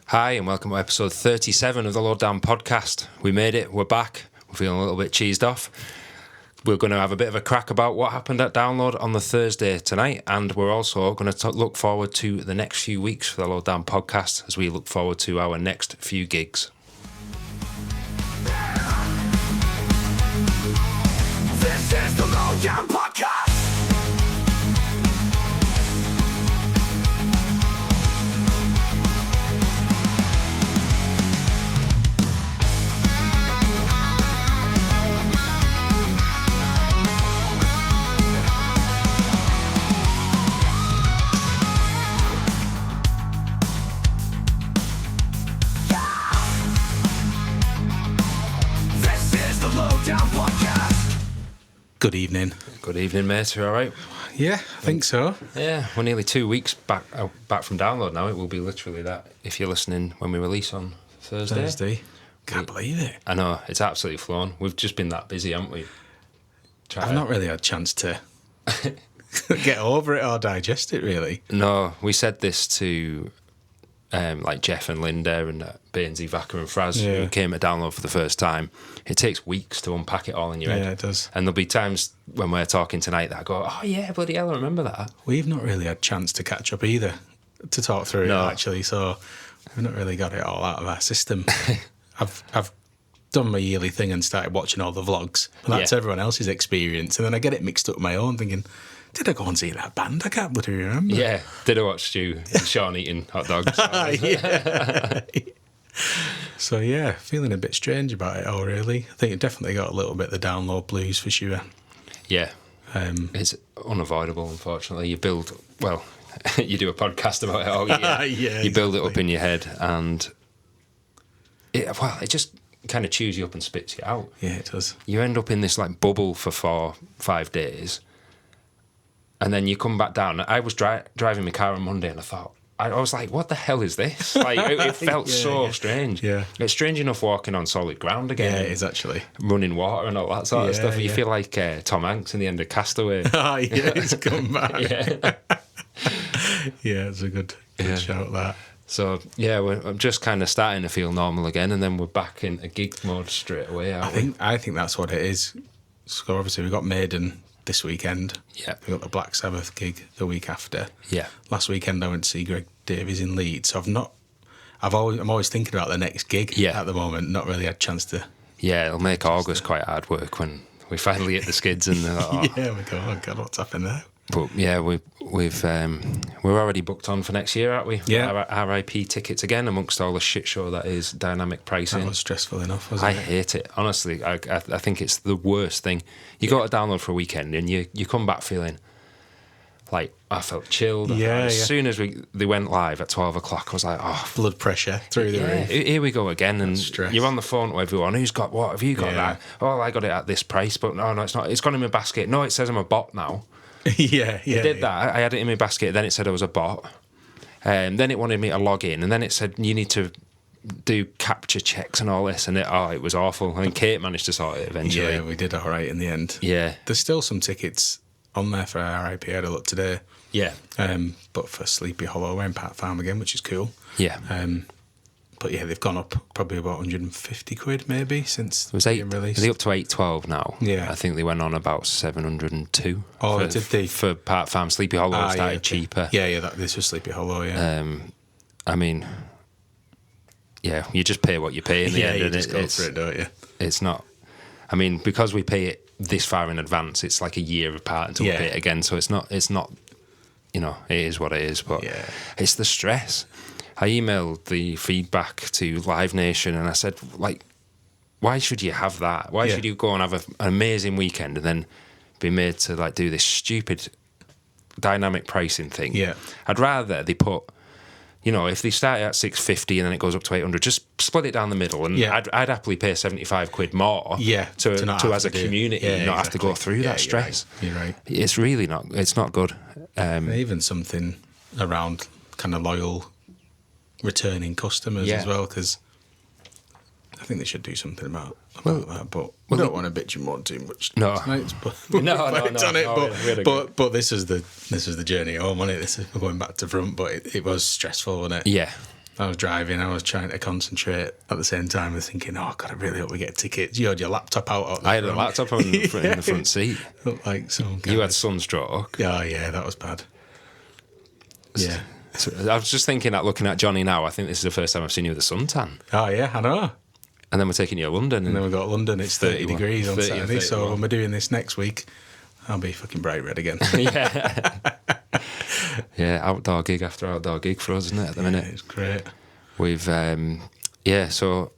Hi, and welcome to episode 37 of the Lowdown podcast. We made it, we're back, we're feeling a little bit cheesed off. We're going to have a bit of a crack about what happened at Download on the Thursday tonight, and we're also going to look forward to the next few weeks for the Lowdown podcast as we look forward to our next few gigs. This is the Lowdown podcast. Good evening. Good evening, mate. You all right? Yeah, I think so. Yeah, we're nearly 2 weeks back from Download now. It will be literally that if you're listening when we release on Thursday. Can't believe it. I know, it's absolutely flown. We've just been that busy, haven't we? I've not really had a chance to get over it or digest it, really. No, we said this to like Jeff and Linda and Bainesy, Vaca and Fraz, who came to Download for the first time. It takes weeks to unpack it all in your head. Yeah, it does. And there'll be times when we're talking tonight that I go, oh yeah, bloody hell, I remember that. We've not really had a chance to catch up either, to talk through it, actually, so we've not really got it all out of our system. I've done my yearly thing and started watching all the vlogs, and that's everyone else's experience, and then I get it mixed up with my own, thinking, did I go and see that band? I can't bloody remember. Yeah, did I watch Stu and Sean eating hot dogs? Yeah. So yeah, feeling a bit strange about it all, really. I think it definitely got a little bit of the Download blues for sure. Yeah, it's unavoidable, unfortunately. You do a podcast about it all year. You build it up in your head, and it just kind of chews you up and spits you out. Yeah, it does. You end up in this like bubble for 4-5 days, and then you come back down. I was driving my car on Monday, and I was like, what the hell is this? Like, it felt so strange. Yeah. It's strange enough walking on solid ground again. Yeah, it is actually. Running water and all that sort of stuff. You feel like Tom Hanks in the end of Castaway. Yeah, he's come back. Yeah. Yeah, it's a good shout, that. So, yeah, I'm just kind of starting to feel normal again, and then we're back in a gig mode straight away, aren't we? I think that's what it is. So obviously we got Maiden this weekend. Yeah. We got the Black Sabbath gig the week after. Yeah. Last weekend I went to see Greg Davies in Leeds. So I'm always thinking about the next gig at the moment. Not really had a chance to. Yeah, it'll make August quite hard work when we finally hit the skids and yeah, we go, oh God, what's happened there? But yeah, we're already booked on for next year, aren't we? Yeah. RIP tickets again, amongst all the shit show that is dynamic pricing. That was stressful enough, wasn't it? I hate it, honestly. I think it's the worst thing. You go to Download for a weekend and you come back feeling like I felt chilled. As soon as they went live at 12 o'clock, I was like, oh, blood pressure through the roof. Here we go again, and stress. You're on the phone to everyone. Who's got what? Have you got that? Oh, I got it at this price, but no, it's not. It's gone in my basket. No, it says I'm a bot now. It did that. I had it in my basket. Then it said I was a bot. Then it wanted me to log in, and then it said you need to do capture checks and all this, and it was awful. I think Kate managed to sort it eventually. Yeah, we did all right in the end. Yeah, there's still some tickets on there for RIP. I had a look today. Yeah, but for Sleepy Hollow, we're in Pat Farm again, which is cool. Yeah. But yeah, they've gone up probably about 150 quid maybe since being released. Are they up to 812 now? Yeah. I think they went on about 702. Oh, did they? For Pat Farm, Sleepy Hollow started cheaper. Yeah, this was Sleepy Hollow, yeah. I mean, yeah, you just pay what you pay in the end. You just go for it, don't you? It's not, I mean, because we pay it this far in advance, it's like a year apart until we pay it again, so it's not, you know, it is what it is, but it's the stress. I emailed the feedback to Live Nation and I said, like, why should you have that? Why should you go and have an amazing weekend and then be made to like do this stupid dynamic pricing thing? Yeah. I'd rather they put, you know, if they start at 650 and then it goes up to 800, just split it down the middle, and I'd happily pay 75 quid more to as a community not have to go through that stress. You're right. It's really not. It's not good. Even something around kind of loyal returning customers as well, because I think they should do something about that. But we don't want to bitch and moan too much. No, tonight, but this is the journey home, wasn't it? We're going back to front, but it was stressful, wasn't it? Yeah. I was driving, I was trying to concentrate at the same time. I was thinking, oh, God, I really hope we get tickets. You had your laptop out. I had a laptop on the front, in the front seat. Looked like some You had sunstroke. Oh, yeah, that was bad. Yeah. So I was just thinking that looking at Johnny now, I think this is the first time I've seen you with a suntan. Oh, yeah, I know. And then we're taking you to London. And then we've got London, it's 30 degrees on 30 Saturday. So when we're doing this next week, I'll be fucking bright red again. Yeah. Yeah, outdoor gig after outdoor gig for us, isn't it, at the minute? It's great. We've, so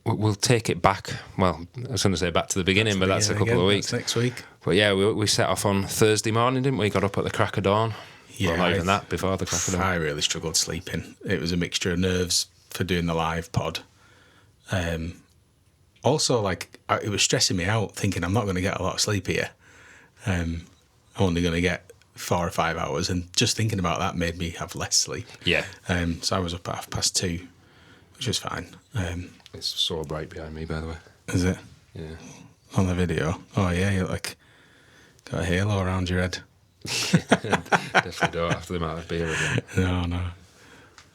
we'll take it back. Well, I was going to say back to the beginning, but that's a couple of weeks. That's next week. But yeah, we set off on Thursday morning, didn't we? Got up at the crack of dawn. Yeah. Well, not even that, before the crack of dawn. I really struggled sleeping. It was a mixture of nerves for doing the live pod. Also, it was stressing me out, thinking I'm not going to get a lot of sleep here. I'm only going to get 4 or 5 hours, and just thinking about that made me have less sleep. Yeah. So I was up at 2:30, which was fine. It's so bright behind me, by the way. Is it? Yeah. On the video? Oh, yeah, you got a halo around your head. Definitely don't after the amount of beer again. No.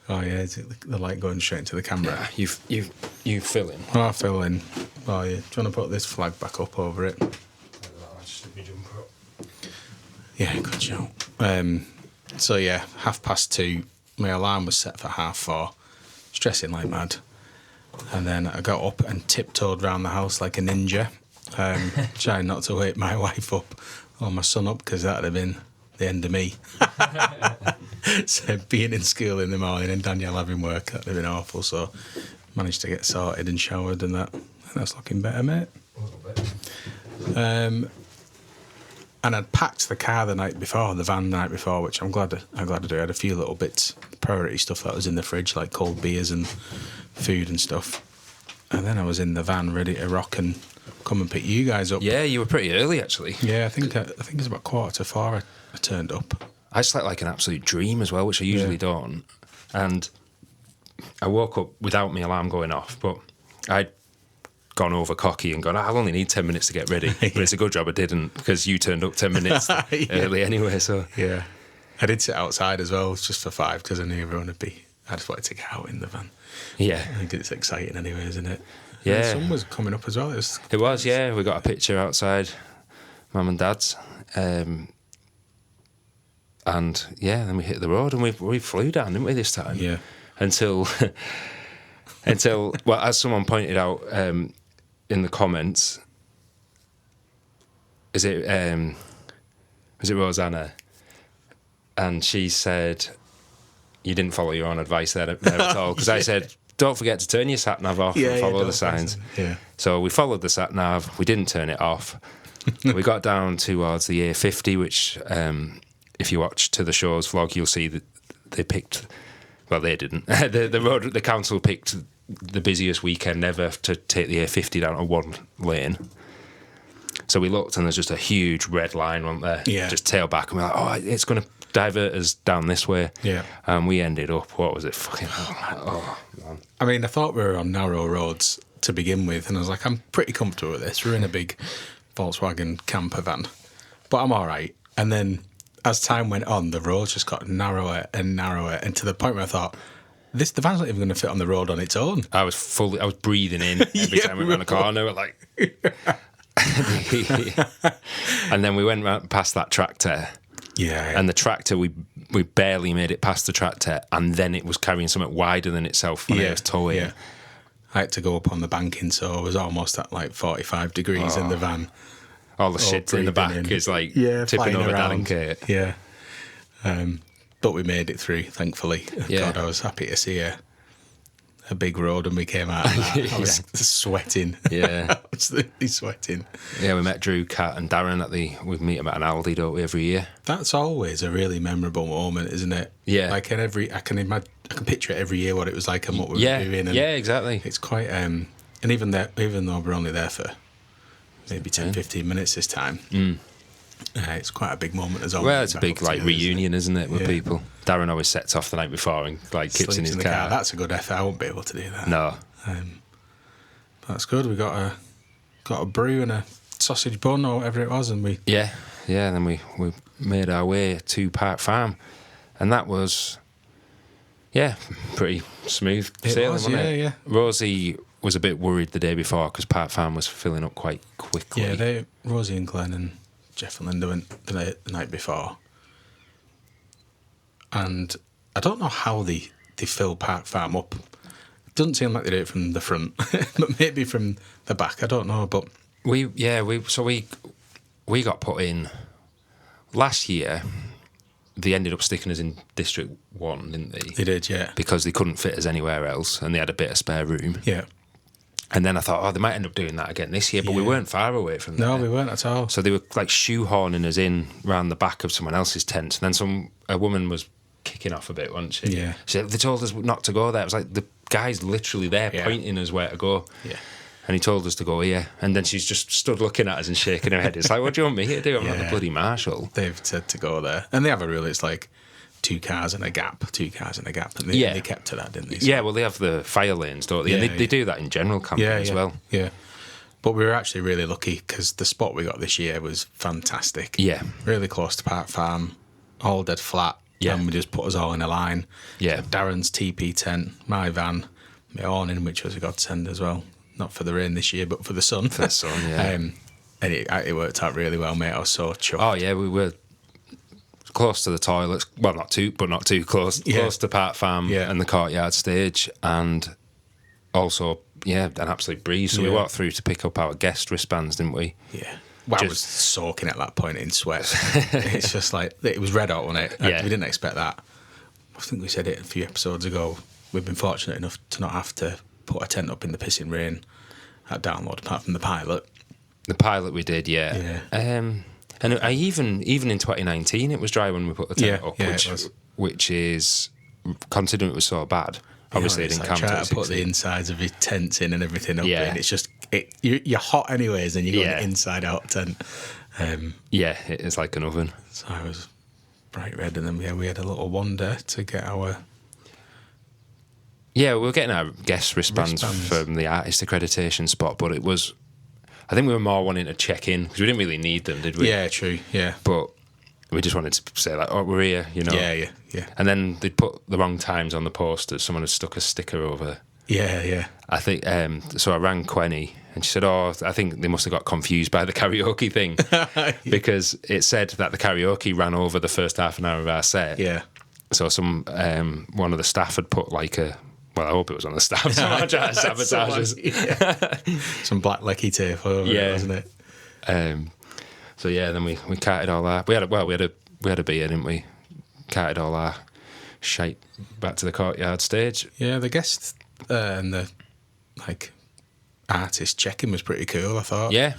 Oh, yeah, is it the light going straight into the camera? Yeah, you fill in. Oh, I fill in. Oh, yeah. Do you want to put this flag back up over it? Yeah, good shout. So, yeah, 2:30. My alarm was set for 4:30. Stressing like mad. And then I got up and tiptoed around the house like a ninja, trying not to wake my wife up or my son up, because that would have been the end of me. So being in school in the morning and Danielle having work, that would have been awful. So managed to get sorted and showered and that. And that's looking better, mate. A little bit. And I'd packed the car the van the night before, which I'm glad to do. I had a few little bits, priority stuff that was in the fridge, like cold beers and food and stuff. And then I was in the van ready to rock and come and pick you guys up. Yeah, you were pretty early, actually. Yeah, I think it's about 4:45 I turned up. I slept like an absolute dream as well, which I usually don't. And I woke up without my alarm going off, but I'd gone over cocky and gone, I'll only need 10 minutes to get ready. But it's a good job I didn't, because you turned up 10 minutes early anyway. So yeah, I did sit outside as well, just for 5, because I knew everyone would be. I just wanted to get out in the van. Yeah, I think it's exciting anyway, isn't it? Yeah, and the sun was coming up as well. It was. Yeah, we got a picture outside Mum and Dad's, and yeah, then we hit the road and we flew down, didn't we, this time? Yeah. Until well, as someone pointed out in the comments, is it Rosanna? And she said, you didn't follow your own advice there at all, because I said, don't forget to turn your sat nav off and follow the signs. Yeah. So we followed the sat nav. We didn't turn it off. We got down towards the A50, which, if you watch To The Show's vlog, you'll see that they picked. Well, they didn't. The council picked the busiest weekend ever to take the A50 down to one lane. So we looked, and there's just a huge red line, wasn't there? Yeah. Just tail back, and we're like, oh, it's going to divert us down this way. Yeah. And we ended up, what was it? Fucking, oh, man. I mean, I thought we were on narrow roads to begin with, and I was like, I'm pretty comfortable with this. We're in a big Volkswagen camper van, but I'm all right. And then as time went on, the roads just got narrower and narrower, and to the point where I thought, the van's not even going to fit on the road on its own. I was breathing in every time we went around the corner, like. And then we went past that tractor. Yeah. And the tractor, we barely made it past the tractor, and then it was carrying something wider than itself when it was towing. Yeah. I had to go up on the banking, so I was almost at like 45 degrees in the van. All the shit in the back is like tipping over Dan and Kate. Yeah. But we made it through, thankfully. Yeah. God, I was happy to see a big road when we came out of that. I was sweating. Yeah. Absolutely sweating. Yeah, we met Drew, Kat and Darren we meet them at an Aldi, don't we, every year? That's always a really memorable moment, isn't it? Yeah. Like I can picture it every year what it was like and what we were doing. And yeah, exactly. It's quite, and even though we're only there for maybe 10, 15 minutes this time, it's quite a big moment as well. Well, it's a big reunion, isn't it, with people? Darren always sets off the night before and kips in his car. That's a good effort. I won't be able to do that. No. But that's good. We got a brew and a sausage bun or whatever it was, and we and then we made our way to Park Farm, and that was Yeah, pretty smooth sailing, wasn't it? Yeah. Rosie was a bit worried the day before because Park Farm was filling up quite quickly. Yeah, Rosie and Glenn and Jeff and Linda went the night before. And I don't know how they fill Park Farm up. It doesn't seem like they do it from the front, but maybe from the back. I don't know, but we got put in last year. They ended up sticking us in District 1, didn't they? They did, yeah. Because they couldn't fit us anywhere else and they had a bit of spare room. Yeah. And then I thought, they might end up doing that again this year, but we weren't far away from that. No, we weren't at all. So they were like shoehorning us in round the back of someone else's tent. And then a woman was kicking off a bit, wasn't she? Yeah. They told us not to go there. It was like the guy's literally there pointing us where to go. Yeah. And he told us to go here. And then she's just stood looking at us and shaking her head. It's like, what do you want me to do? I'm not the bloody marshal. They've said to go there. And they have a rule, it's like 2 cars and a gap. And they kept to that, didn't they? So, yeah, well, they have the fire lanes, don't they? And they do that in general camping as well. Yeah. But we were actually really lucky because the spot we got this year was fantastic. Yeah. Really close to Park Farm, all dead flat. Yeah. And we just put us all in a line. Yeah. So Darren's TP tent, my van, my awning, which was a godsend as well. Not for the rain this year, but for the sun. For the sun, yeah. And it worked out really well, mate. I was so chuffed. Oh, yeah, we were close to the toilets. Well, not too close. Yeah. Close to Park Farm and the courtyard stage. And also, an absolute breeze. So we walked through to pick up our guest wristbands, didn't we? Yeah. Well, I was soaking at that point in sweat. It's just like, it was red hot, wasn't it? Yeah. We didn't expect that. I think we said it a few episodes ago. We've been fortunate enough to not have to put a tent up in the pissing rain at Download, apart from the pilot. The pilot we did, yeah. And I even in 2019, it was dry when we put the tent up, which is, considering it was so bad, obviously it didn't camp. Try to put the insides of your tents in and everything up, and it's just, you're hot anyways, and you're going inside out tent. It's like an oven. So I was bright red, and then we had a little wander to get our... Yeah, we were getting our guest wristbands from the artist accreditation spot, but it was... I think we were more wanting to check in, because we didn't really need them, did we? Yeah, true, yeah. But we just wanted to say, like, we're here, Yeah. And then they'd put the wrong times on the posters. Someone had stuck a sticker over... Yeah. I think... so I rang Quenny, and she said, I think they must have got confused by the karaoke thing, because it said that the karaoke ran over the first half an hour of our set. Yeah. So one of the staff had put like a... Well, I hope it was on the staff. Someone tried to sabotage us. Some black lecky tape over it, wasn't it? So then we carted all our... We had a beer, didn't we? Carted all our shite back to the courtyard stage. Yeah, the guest and the artist check-in was pretty cool, I thought. Yeah.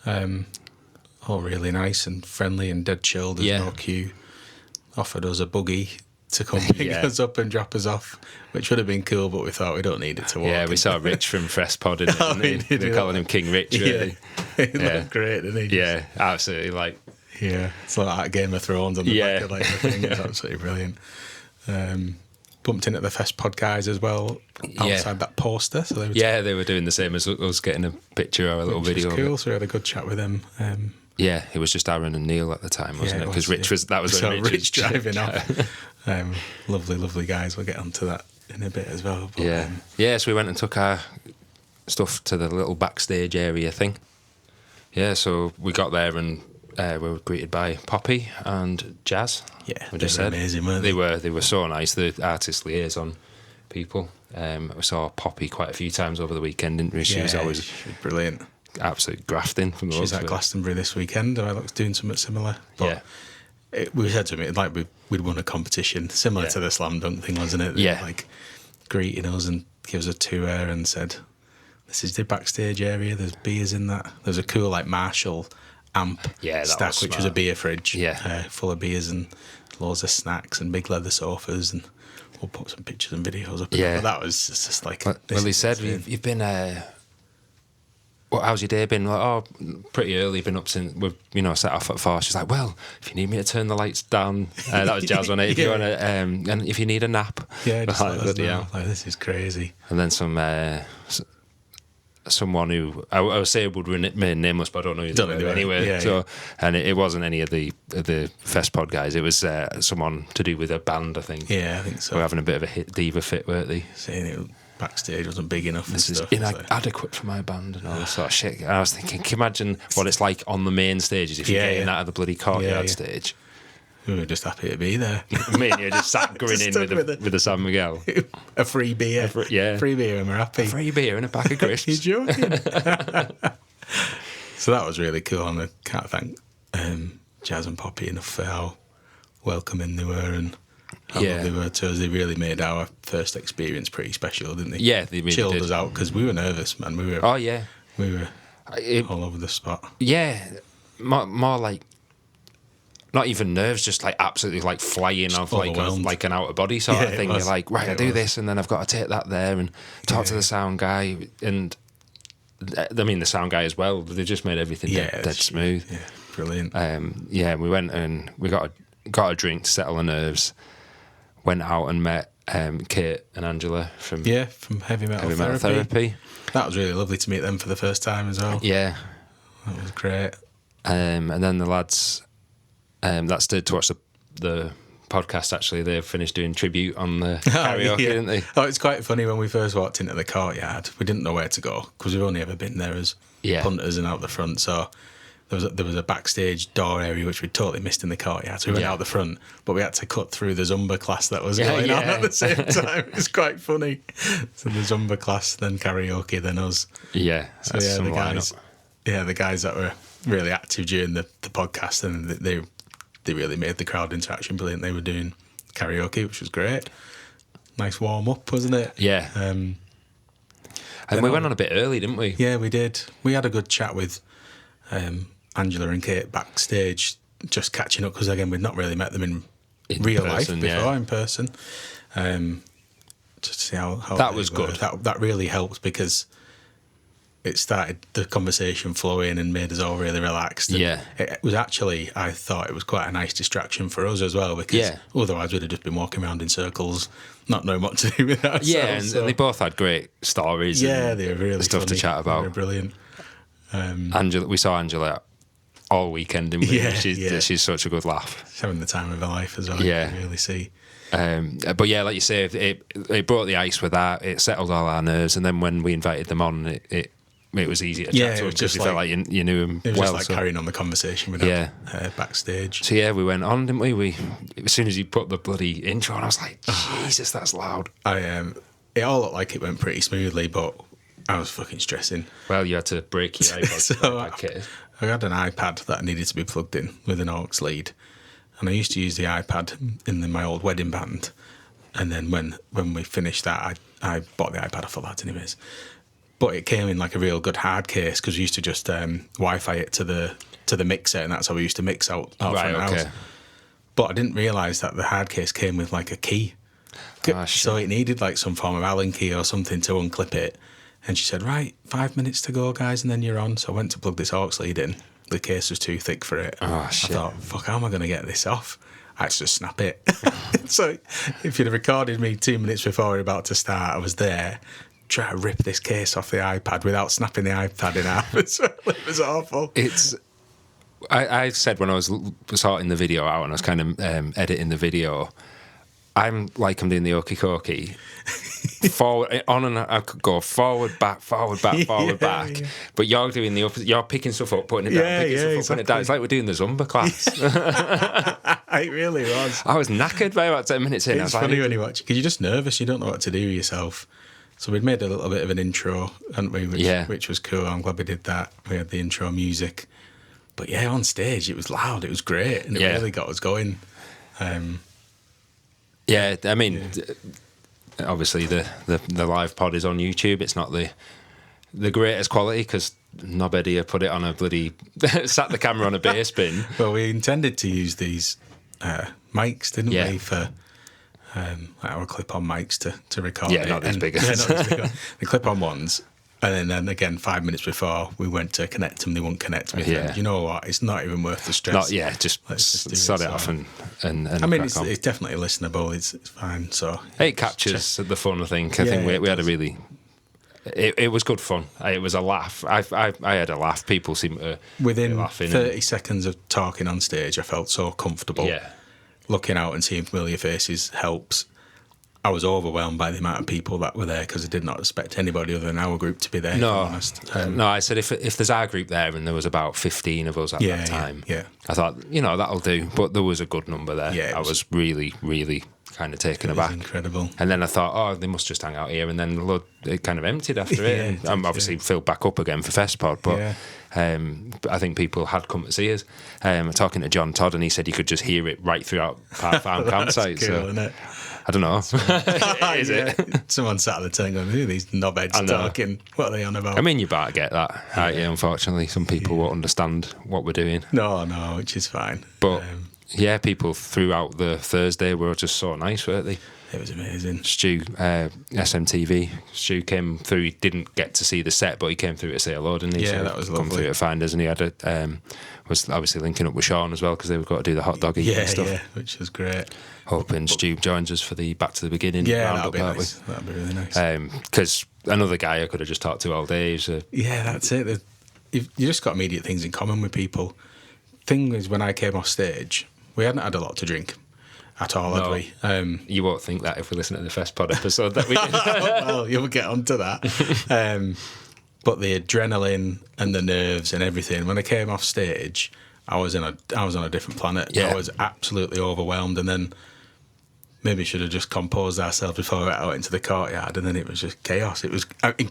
All really nice and friendly and dead chilled. There's no queue. Offered us a buggy to come pick us up and drop us off, which would have been cool, but we thought we don't need it to walk. Yeah, we saw Rich from Fresh Pod, didn't we? They're calling him King Rich, really. He looked great, didn't he? Yeah, absolutely. It's like that Game of Thrones on the back of the thing. It's absolutely brilliant. Bumped into the Fest Pod guys as well outside that poster. So they were doing the same as us, getting a picture or a little video. Which was cool, so we had a good chat with them. It was just Aaron and Neil at the time, wasn't it? Because Rich was when Rich was driving off. Lovely guys. We'll get onto that in a bit as well. But, so we went and took our stuff to the little backstage area thing. Yeah, so we got there and we were greeted by Poppy and Jazz. Yeah, we just they were amazing, weren't they? They were so nice, the artist liaison people. We saw Poppy quite a few times over the weekend, didn't we? She was always brilliant. Absolute grafting from the She's at Glastonbury this weekend, and I was doing something similar. But we said to me, we'd won a competition similar to the slam dunk thing, wasn't it? They greeting us and give us a tour and said, "This is the backstage area. There's beers in that. There's a cool Marshall amp stack, which was a beer fridge, full of beers and loads of snacks and big leather sofas, and we'll put some pictures and videos up. But that was just like... Well, he said, you've been... how's your day been? Like, pretty early, been up since we've, set off at 4. She's like, well, if you need me to turn the lights down, that was Jazz on it. If you want to, and if you need a nap, just let us know. This is crazy. And then some someone who I would say would remain nameless, but I don't know who they were anyway. Yeah, so, and it wasn't any of the Fest Pod guys. It was someone to do with a band, I think. Yeah, I think so. They were having a bit of a diva fit, weren't they? Saying it backstage wasn't big enough. This and is stuff, inadequate for my band and all this sort of shit. And I was thinking, can you imagine what it's like on the main stages if you're getting out of the bloody courtyard stage? We were just happy to be there. Me and you just sat grinning with a San Miguel. A free beer. Free beer and we're happy. A free beer and a pack of crisps. You're joking. So that was really cool, and I can't thank Jazz and Poppy enough for how welcoming they were and how lovely they were to us. They really made our first experience pretty special, didn't they? Yeah, they really chilled did. us out because we were nervous, man. We were all over the spot. Yeah, more like not even nerves, just like absolutely like flying off like an out of body sort of thing. You're like, right, I do this, and then I've got to take that there and talk to the sound guy, and I mean the sound guy as well. They just made everything dead smooth. Yeah, brilliant. We went and we got a drink to settle the nerves. Went out and met Kate and Angela from Heavy Metal Therapy. That was really lovely to meet them for the first time as well. Yeah, that was great. And then the lads that stood to watch the podcast, actually, they finished doing tribute on the karaoke, didn't they? Oh, it's quite funny. When we first walked into the courtyard, we didn't know where to go because we've only ever been there as punters and out the front. So there was a backstage door area which we'd totally missed in the courtyard. So we went out the front, but we had to cut through the Zumba class that was going on at the same time. It was quite funny. So the Zumba class, then karaoke, then us. Yeah, so the guys that were really active during the podcast, and they really made the crowd interaction brilliant. They were doing karaoke, which was great. Nice warm up, wasn't it? Yeah. And we went on a bit early, didn't we? Yeah, we did. We had a good chat with Angela and Kate backstage, just catching up, because again, we'd not really met them in real life before, in person. Just to see how that was good. That really helped because it started the conversation flowing and made us all really relaxed. And it was actually, I thought it was quite a nice distraction for us as well, because otherwise we'd have just been walking around in circles, not knowing what to do with ourselves. Yeah, and they both had great stories. Yeah, they were really stuff funny. to chat about. They were brilliant. Angela, we saw Angela all weekend, didn't we? She's such a good laugh. She's having the time of her life as well. Yeah, you can really see. But yeah, like you say, it broke the ice with that. It settled all our nerves, and then when we invited them on, it was easy to chat to them because you felt like you knew him well. It was just like carrying on the conversation with her backstage. So yeah, we went on, didn't we? As soon as you put the bloody intro on, I was like, Jesus, that's loud. It all looked like it went pretty smoothly, but I was fucking stressing. Well, you had to break your iPod. I had an iPad that needed to be plugged in with an aux lead, and I used to use the iPad in my old wedding band. And then when we finished that, I bought the iPad off the lads anyways. But it came in like a real good hard case because we used to just Wi-Fi it to the mixer, and that's how we used to mix out front house. But I didn't realise that the hard case came with like a key. So it needed like some form of Allen key or something to unclip it. And she said, right, 5 minutes to go, guys, and then you're on. So I went to plug this aux lead in. The case was too thick for it. Oh, shit. I thought, fuck, how am I going to get this off? I had to just snap it. So if you'd have recorded me 2 minutes before we were about to start, I was there trying to rip this case off the iPad without snapping the iPad in half. It was awful. I said when I was sorting the video out and I was kind of editing the video, I'm doing the okey-cokey. Forward, on and I could go forward, back, forward, back. Yeah. But you're doing the opposite. You're picking stuff up, putting it down, putting it down. It's like we're doing the Zumba class. It really was. I was knackered by about 10 minutes in. It's funny when you watch because you're just nervous. You don't know what to do yourself. So we'd made a little bit of an intro, hadn't we? Which was cool. I'm glad we did that. We had the intro music. But yeah, on stage, it was loud. It was great. And it really got us going. Yeah, I mean... Obviously, the live pod is on YouTube. It's not the greatest quality because nobody put it on a bloody sat the camera on a bass bin. Well, we intended to use these mics, didn't we, for our clip-on mics to record. Yeah, not as big as the clip-on ones. And then again, 5 minutes before we went to connect them, they wouldn't connect them. You know what? It's not even worth the stress. Just sod it off and I mean, it's definitely listenable. It's fine. So it captures the fun. I think we had a really it was good fun. It was a laugh. I had a laugh. People seemed to Within be laughing 30 seconds of talking on stage, I felt so comfortable. Yeah. Looking out and seeing familiar faces helps. I was overwhelmed by the amount of people that were there because I did not expect anybody other than our group to be there. No, if I'm honest. No. I said if there's our group there and there was about 15 of us at that time, I thought that'll do. But there was a good number there. Yeah, I was really, really kind of taken aback. Incredible. And then I thought, oh, they must just hang out here. And then it kind of emptied after it. And it I'm obviously filled back up again for FestPod. But I think people had come to see us. Talking to John Todd, and he said you could just hear it right throughout Park Farm campsite. Cool, so isn't it? I don't know. Is it? Someone sat at the tent going, who are these knobheads talking? What are they on about? I mean, you better get that. Unfortunately, some people won't understand what we're doing. No, which is fine. But people throughout the Thursday were just so nice, weren't they? It was amazing. Stu, SMTV. Stu came through. He didn't get to see the set, but he came through to say hello, didn't he? Yeah, so that was come lovely. through to find us, and he had was obviously linking up with Sean as well because they've got to do the hot dog eating and stuff. Yeah, which was great. Hoping Stu joins us for the Back to the Beginning roundup, that'd be nice. That'd be really nice. Because another guy I could have just talked to all day. That's it. You just got immediate things in common with people. Thing is, when I came off stage, we hadn't had a lot to drink at all, had we? You won't think that if we listen to the FestPod episode that we did. Well, you'll get onto that. But the adrenaline and the nerves and everything, when I came off stage, I was on a different planet. Yeah. I was absolutely overwhelmed, and then maybe should have just composed ourselves before we went out into the courtyard, and then it was just chaos. It was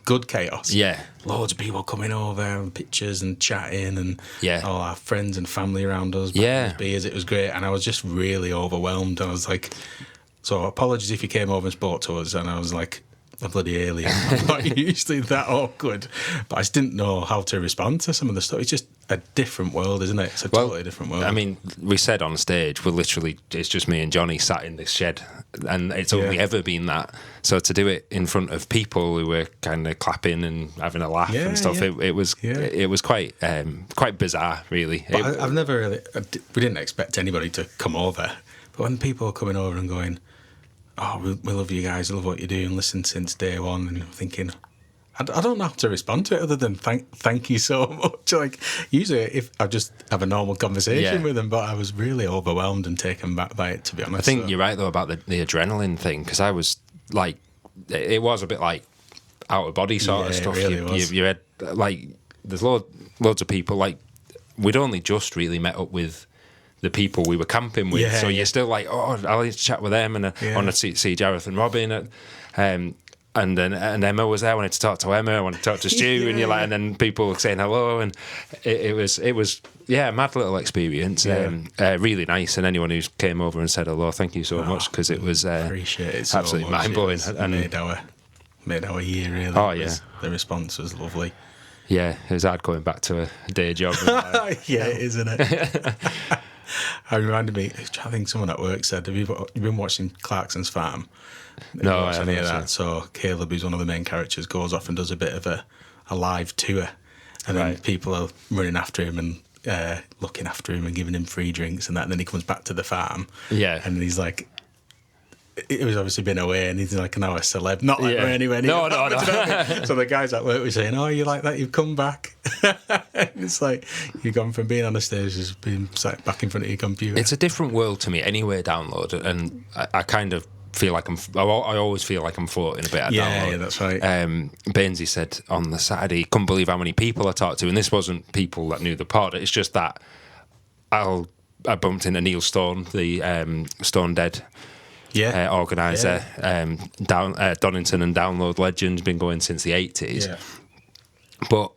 good chaos. Yeah. Loads of people coming over and pictures and chatting and all our friends and family around us. Yeah. Beers. It was great, and I was just really overwhelmed. I was like, so apologies if you came over and spoke to us, and I was like, a bloody alien. I'm not usually that awkward, but I just didn't know how to respond to some of the stuff. It's just a different world, isn't it? It's a totally different world. I mean, we said on stage, it's just me and Johnny sat in this shed, and it's only ever been that. So to do it in front of people who were kind of clapping and having a laugh and stuff, it was quite bizarre, really. But I've never really. We didn't expect anybody to come over, but when people are coming over and going, "Oh, we love you guys, love what you do, and listen since day one," and I'm thinking, I don't know how to respond to it other than thank you so much. Like, usually if I just have a normal conversation with them, but I was really overwhelmed and taken back by it, to be honest. I think you're right though about the adrenaline thing, because I was like, it was a bit like out of body sort of stuff. It really was. You had like, there's loads of people, like we'd only just really met up with the people we were camping with, so you're still like, oh, I'll need to chat with them, and I want to see Jareth and Robin, and Emma was there. I wanted to talk to Emma. I wanted to talk to Stu, and you're like, and then people were saying hello, and it was a mad little experience. Really nice, and anyone who came over and said hello, thank you so much, because it was appreciate it so absolutely much. mind blowing, and made our year really. Oh yeah, the response was lovely. Yeah, it was hard going back to a day job. Yeah, isn't it? I reminded me, I think someone at work said, have you been watching Clarkson's Farm? No, I haven't. Any of that. So Caleb, who's one of the main characters, goes off and does a bit of a live tour, and then people are running after him and looking after him and giving him free drinks and that, and then he comes back to the farm, and he's like, it was obviously been away, and he's like now a celeb, not like we're anywhere near. No. So the guys at work were saying, "Oh, you like that? You've come back." It's like you've gone from being on the stage to being sat back in front of your computer. It's a different world to me anyway. Download, and I kind of feel like I always feel like I'm floating a bit at Download. Yeah, that's right. Bainesy said on the Saturday, he couldn't believe how many people I talked to, and this wasn't people that knew the pod. It's just that I bumped into Neil Stone, the Stone Dead. Organiser, Donington and Download legend, been going since the 80s. Yeah. But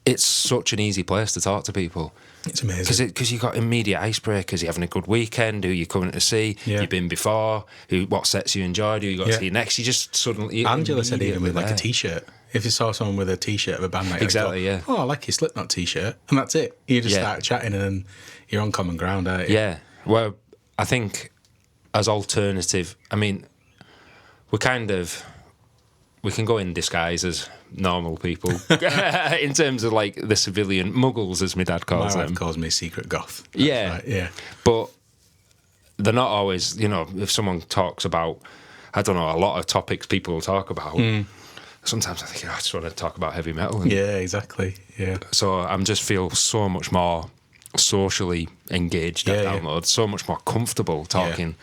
it's such an easy place to talk to people. It's amazing. Because you've got immediate icebreakers. You're having a good weekend. Who you're coming to see? You've been before. What sets you enjoyed? Who you got to see next? You just suddenly... Angela said even with like a T-shirt. If you saw someone with a T-shirt of a band, exactly, go, oh, I like your Slipknot T-shirt, and that's it. You just start chatting, and then you're on common ground, aren't you? Yeah. Well, I think as alternative, I mean, we can go in disguise as normal people in terms of like the civilian muggles, as my dad calls them. My wife calls me secret goth. That's right. But they're not always, if someone talks about, I don't know, a lot of topics people will talk about, sometimes I think I just want to talk about heavy metal. And Yeah, exactly. Yeah. so I'm just feel so much more socially engaged at download, so much more comfortable talking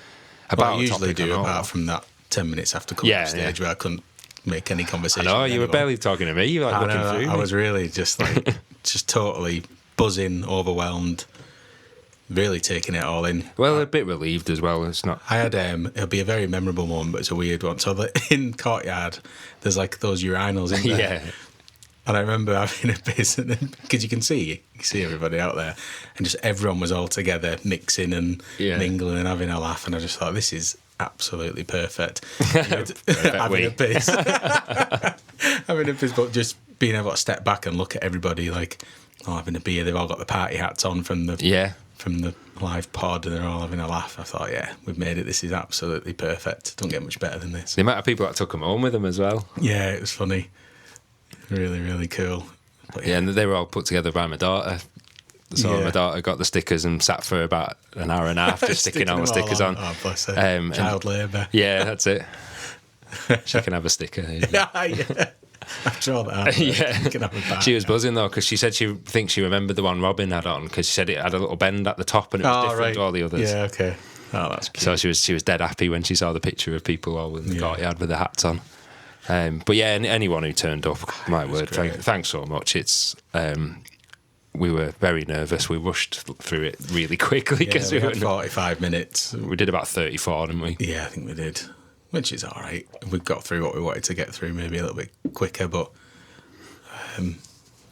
about I usually a topic. do, apart from that 10 minutes after coming off stage where I couldn't make any conversation. I know, with you were anyone. barely talking to me. You were like looking through me. I was really just like, just totally buzzing, overwhelmed, really taking it all in. Well, a bit relieved as well. It's not. I had it'll be a very memorable moment, but it's a weird one. So in Courtyard, there's like those urinals in there. Yeah. And I remember having a piss, because you can see everybody out there, and just everyone was all together, mixing and mingling and having a laugh. And I just thought, this is absolutely perfect. Having a piss, but just being able to step back and look at everybody like, having a beer. They've all got the party hats on from the live pod, and they're all having a laugh. I thought, we've made it. This is absolutely perfect. Don't get much better than this. The amount of people that took them home with them as well. Yeah, it was funny. Really, really cool. But and they were all put together by my daughter. So my daughter got the stickers and sat for about an hour and a half just sticking all the stickers on. Oh, bless her. Child labour. Yeah, that's it. She can have a sticker. After all that, you can have a back. She was buzzing though, because she said she thinks she remembered the one Robin had on, because she said it had a little bend at the top and it was different to all the others. Yeah, okay. Oh, that's cute. So she was dead happy when she saw the picture of people all in the courtyard with their hats on. But yeah, anyone who turned up, my word, thanks so much. It's we were very nervous. We rushed through it really quickly because we had 45 minutes. We did about 34, didn't we? Yeah, I think we did, which is all right. We got through what we wanted to get through, maybe a little bit quicker, but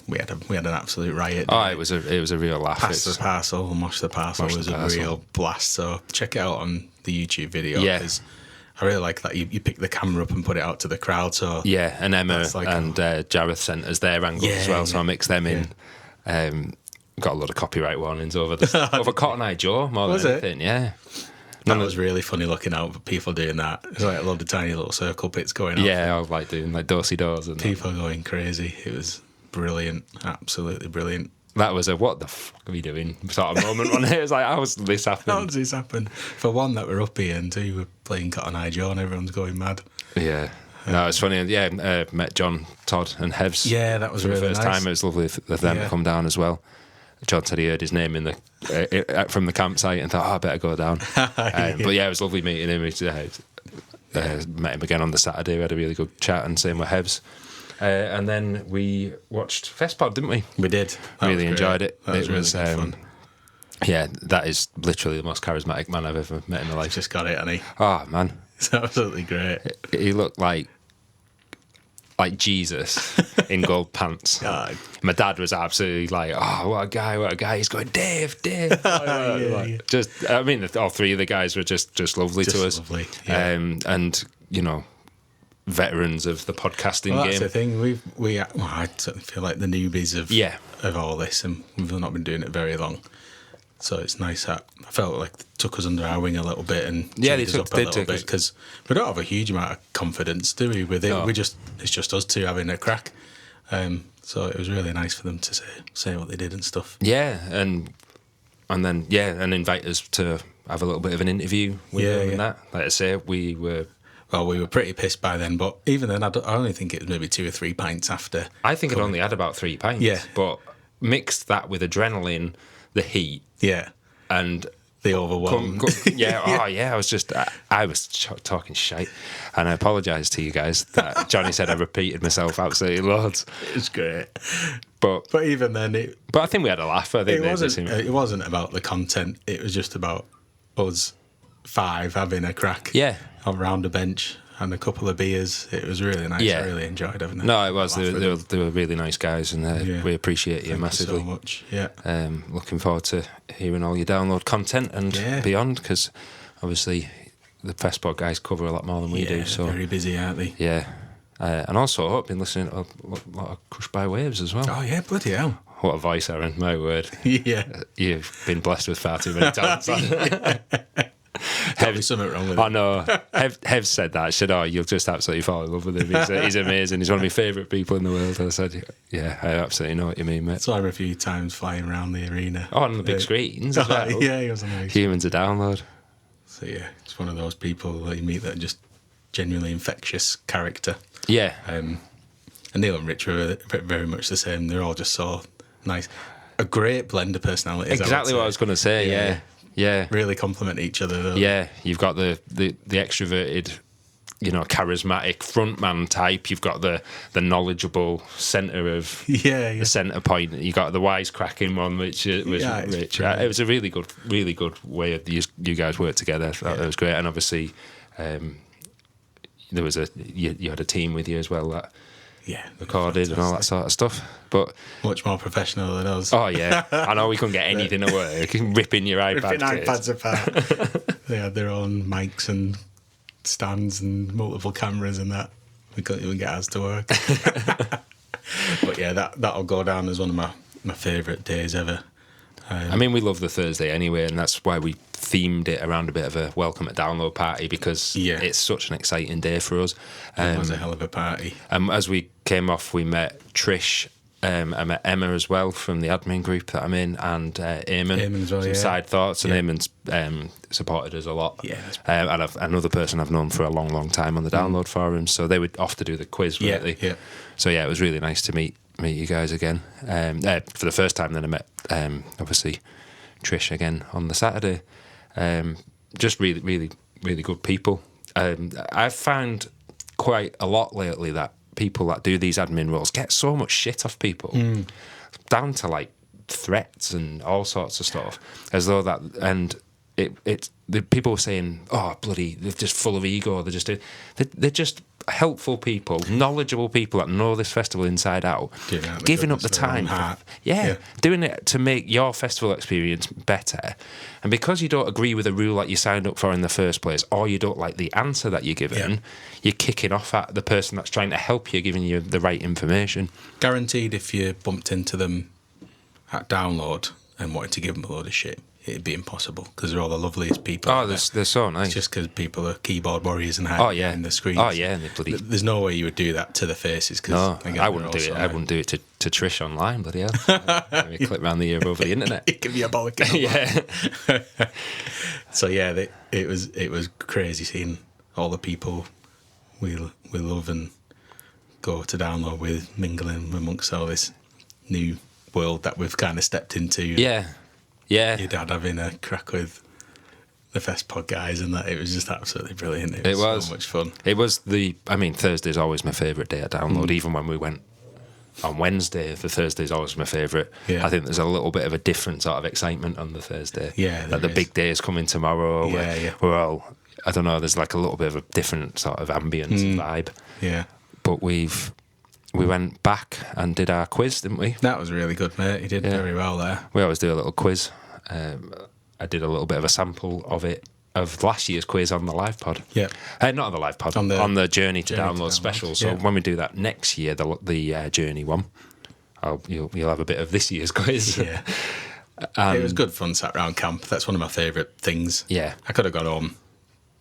we had an absolute riot. It was a real laugh. Pass the Parcel, Mosh the Parcel was a real blast. So check it out on the YouTube video. Yeah. I really like that you pick the camera up and put it out to the crowd. So and Emma and Jareth sent us their angles as well, so I mixed them in. Got a lot of copyright warnings over Cotton Eye Joe more than anything. Yeah, that was really funny looking out for people doing that. It's like a load of tiny little circle pits going on. Yeah, I was like doing like do-si doors and people going crazy. It was brilliant, absolutely brilliant. That was a what the fuck are we doing sort of moment on it. It was like, how was this happening? How does this happen? For one, that we're up here, and two, we're playing Cotton Eye Joe and everyone's going mad. Yeah. No, it's funny. Yeah, met John, Todd and Hevs. Yeah, that was for really the first nice. time. It was lovely of them to come down as well. John said he heard his name in the from the campsite and thought, I better go down. But yeah, it was lovely meeting him. Met him again on the Saturday. We had a really good chat, and same with Hevs. And then we watched Festpod, didn't we? We did. Really enjoyed it. It was really fun. Yeah, that is literally the most charismatic man I've ever met in my life. Just got it, hasn't he? Oh, man. It's absolutely great. He looked like Jesus in gold pants. God. My dad was absolutely like, oh, what a guy. He's going, Dave. Just, I mean, all three of the guys were just lovely to us. Lovely, yeah. And, you know, veterans of the podcasting game. That's the thing. I certainly feel like the newbies of all this, and we've not been doing it very long. So it's nice that I felt like they took us under our wing a little bit and they us up a little bit, because we don't have a huge amount of confidence, do we? With it, No. it's just us two having a crack. So it was really nice for them to say what they did and stuff. Yeah, and then invite us to have a little bit of an interview with them and that. Like I say, we were pretty pissed by then, but even then, I only think it was maybe 2 or 3 pints after. I think I'd only had about 3 pints. Yeah. But mixed that with adrenaline, the heat. Yeah. And the overwhelm. I was talking shite. And I apologise to you guys that Johnny said I repeated myself absolutely loads. It was great. But even then, I think we had a laugh. I think it wasn't about the content. It was just about us 5 having a crack. Yeah. Around a bench and a couple of beers. It was really nice. I really enjoyed having it. No, it was. They were really nice guys, and we appreciate you massively. Thank you so much. Yeah. Looking forward to hearing all your download content and beyond, because obviously the Festpod guys cover a lot more than we do. So very busy, aren't they? Yeah. And also, I've been listening to a lot of Crushed by Waves as well. Oh yeah, bloody hell! What a voice, Aaron! My word. Yeah. You've been blessed with far too many talents. There's something wrong with it. I know. Hev said that. She said, "Oh, you'll just absolutely fall in love with him. He's amazing. He's one of my favourite people in the world." And I said, "Yeah, I absolutely know what you mean, mate." Saw him a few times flying around the arena. Oh, on the big screens as well. Yeah, he was amazing. Humans a download. So yeah, it's one of those people that you meet that are just genuinely infectious character. Yeah. And Neil and Rich were very much the same. They're all just so nice. A great blend of personalities. Exactly what I was going to say. Yeah. Really complement each other, though. Yeah, you've got the extroverted, charismatic frontman type. You've got the knowledgeable centre of the centre point. You got the wisecracking one, which was Rich. It was a really good way of you guys worked together. I thought it was great, and obviously there was you had a team with you as well that recorded and all that sort of stuff. But much more professional than us. Oh yeah, I know we couldn't get anything to work. Ripping your iPads apart. They had their own mics and stands and multiple cameras and that. We couldn't even get ours to work. But yeah, that'll go down as one of my favourite days ever. We love the Thursday anyway, and that's why we themed it around a bit of a welcome at download party, because it's such an exciting day for us. It was a hell of a party. As we came off, we met Trish. I met Emma as well from the admin group that I'm in, and Eamon as well, from Side Thoughts, and Eamon's supported us a lot. And another person I've known for a long time on the download forums, so they were off to do the quiz, weren't they? Yeah. So it was really nice to meet you guys again. For the first time, then I met obviously Trish again on the Saturday. Just really good people. I've found quite a lot lately that people that do these admin roles get so much shit off people, down to like threats and all sorts of stuff, as though that, and the people were saying, oh bloody, they're just full of ego, they're just helpful people, knowledgeable people that know this festival inside out, giving up the time, doing it to make your festival experience better. And because you don't agree with a rule that you signed up for in the first place, or you don't like the answer that you're given, you're kicking off at the person that's trying to help you, giving you the right information. Guaranteed, if you bumped into them at download and wanted to give them a load of shit, it'd be impossible, because they're all the loveliest people. Oh, they're so nice. It's just because people are keyboard warriors and hide in the screens. Oh yeah, and there's no way you would do that to the faces. Cause no, I wouldn't do it. I wouldn't do it to Trish online, bloody hell. Maybe clip round the ear over the internet. It could be a bollock. So it was crazy seeing all the people we love and go to download with, mingling amongst all this new world that we've kind of stepped into. Yeah. Your dad having a crack with the Fest Pod guys, and that it was just absolutely brilliant. It was so much fun. It was Thursday's always my favourite day at download. Even when we went on Wednesday, the Thursday's always my favourite. I think there's a little bit of a different sort of excitement on the Thursday. That the big day is coming tomorrow. We're all, I don't know, there's like a little bit of a different sort of ambience and vibe. But we went back and did our quiz, didn't we? That was really good, mate. You did very well there. We always do a little quiz. I did a little bit of a sample of last year's quiz on the live pod. Not on the live pod, on the Journey to Download special. So when we do that next year, the Journey one, you'll have a bit of this year's quiz. It was good fun, sat around camp. That's one of my favourite things. I could have gone home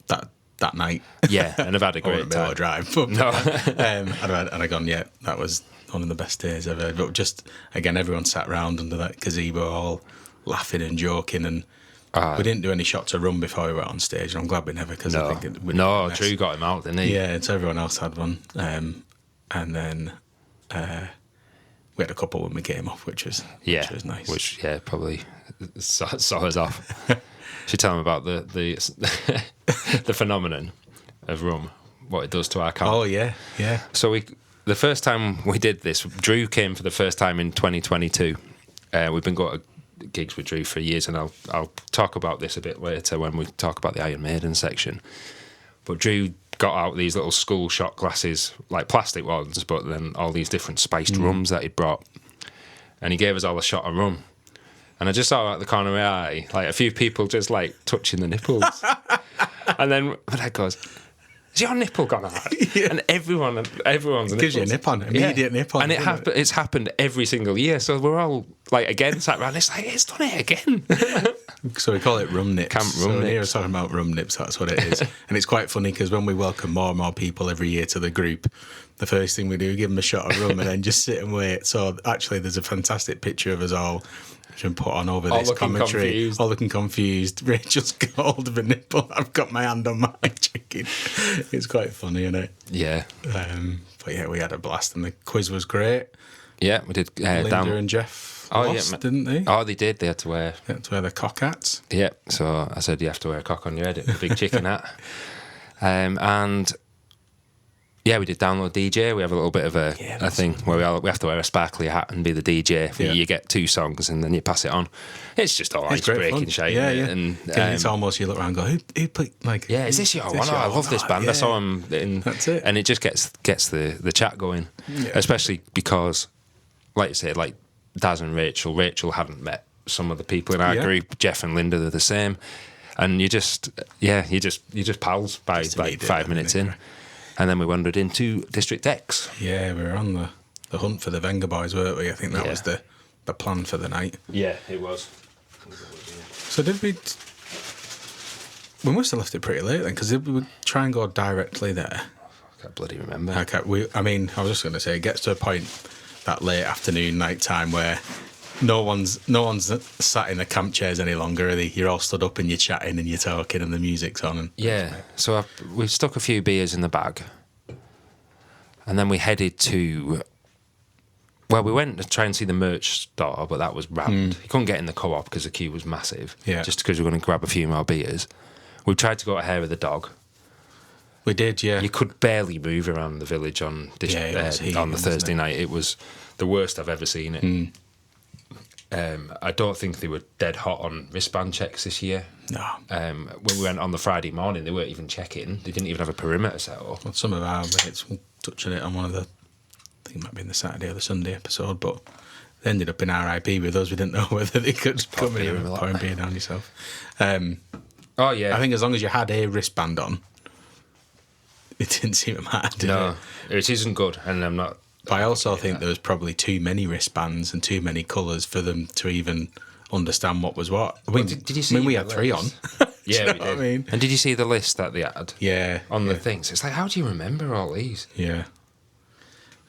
that night. And I've had a great time. Drive, but no. and I gone, that was one of the best days ever. But just, again, everyone sat around under that gazebo all laughing and joking, and we didn't do any shots of rum before we went on stage, and I'm glad we never, because I think Drew got him out, didn't he? So everyone else had one. And then we had a couple when we came off, which was nice. Which, probably saw us off. Should tell them about the the phenomenon of rum, what it does to our camp. Oh yeah. So the first time we did this, Drew came for the first time in 2022. We've been going to gigs with Drew for years, and I'll talk about this a bit later when we talk about the Iron Maiden section. But Drew got out these little school shot glasses, like plastic ones, but then all these different spiced rums that he'd brought, and he gave us all a shot of rum. And I just saw out the corner of my eye, like a few people just like touching the nipples. And then my dad goes, "Is your nipple gone hard?" And everyone's it gives you a nip on, immediate nip on. And it's happened every single year. So we're all like, again, sat around, it's like, it's done it again. So we call it rum nips. Camp rum nips. Here we're talking about rum nips, that's what it is. And it's quite funny because when we welcome more and more people every year to the group, the first thing we do, give them a shot of rum and then just sit and wait. So actually there's a fantastic picture of us all been put on over All this looking commentary. confused. All looking confused. Rachel's got hold of a nipple. I've got my hand on my chicken. It's quite funny, isn't it? Yeah. But yeah, we had a blast, and the quiz was great. Yeah, we did. Linda and Jeff lost, didn't they? Oh, they did. They had to wear the cock hats. Yeah, so I said you have to wear a cock on your head, a big chicken hat. And yeah, we did download DJ. We have a little bit of a thing where we have to wear a sparkly hat and be the DJ. You get 2 songs and then you pass it on. It's just all ice-breaking shit. Yeah. And it's almost, you look around and go, who played, like... Yeah, is this your one? I love this band. I saw them. That's it. And it just gets the chat going. Yeah. Especially because, like you said, like Daz and Rachel hadn't met some of the people in our group. Jeff and Linda, they're the same. And you just pals by like 5 minutes in. And then we wandered into District X. Yeah, we were on the hunt for the Venga Boys, weren't we? I think that was the plan for the night. Yeah, it was. So did we... We must have left it pretty late then, because did we try and go directly there? I can't bloody remember. I was just going to say, it gets to a point that late afternoon, night time, where no one's sat in the camp chairs any longer, are they? You're all stood up and you're chatting and you're talking and the music's on. And so we stuck a few beers in the bag, and then we headed to... Well, we went to try and see the merch store, but that was rammed. You couldn't get in the co-op because the queue was massive, just because we were going to grab a few more beers. We tried to go to Hair of the Dog. We did, yeah. You could barely move around the village on the Thursday night. It was the worst I've ever seen it. I don't think they were dead hot on wristband checks this year. No. When we went on the Friday morning, they weren't even checking. They didn't even have a perimeter set up. Well, some of our mates were touching it on one of the... I think it might be in the Saturday or the Sunday episode, but they ended up in RIP with us. We didn't know whether they could come in and pour beer down yourself. Oh, yeah. I think as long as you had a wristband on, it didn't seem to matter, did it? It isn't good, and I'm not... But I also think there was probably too many wristbands and too many colours for them to even understand what was what. I mean, did you see we had 3 on. Yeah, we did. I mean? And did you see the list that they had? Yeah. On the things. It's like, how do you remember all these? Yeah.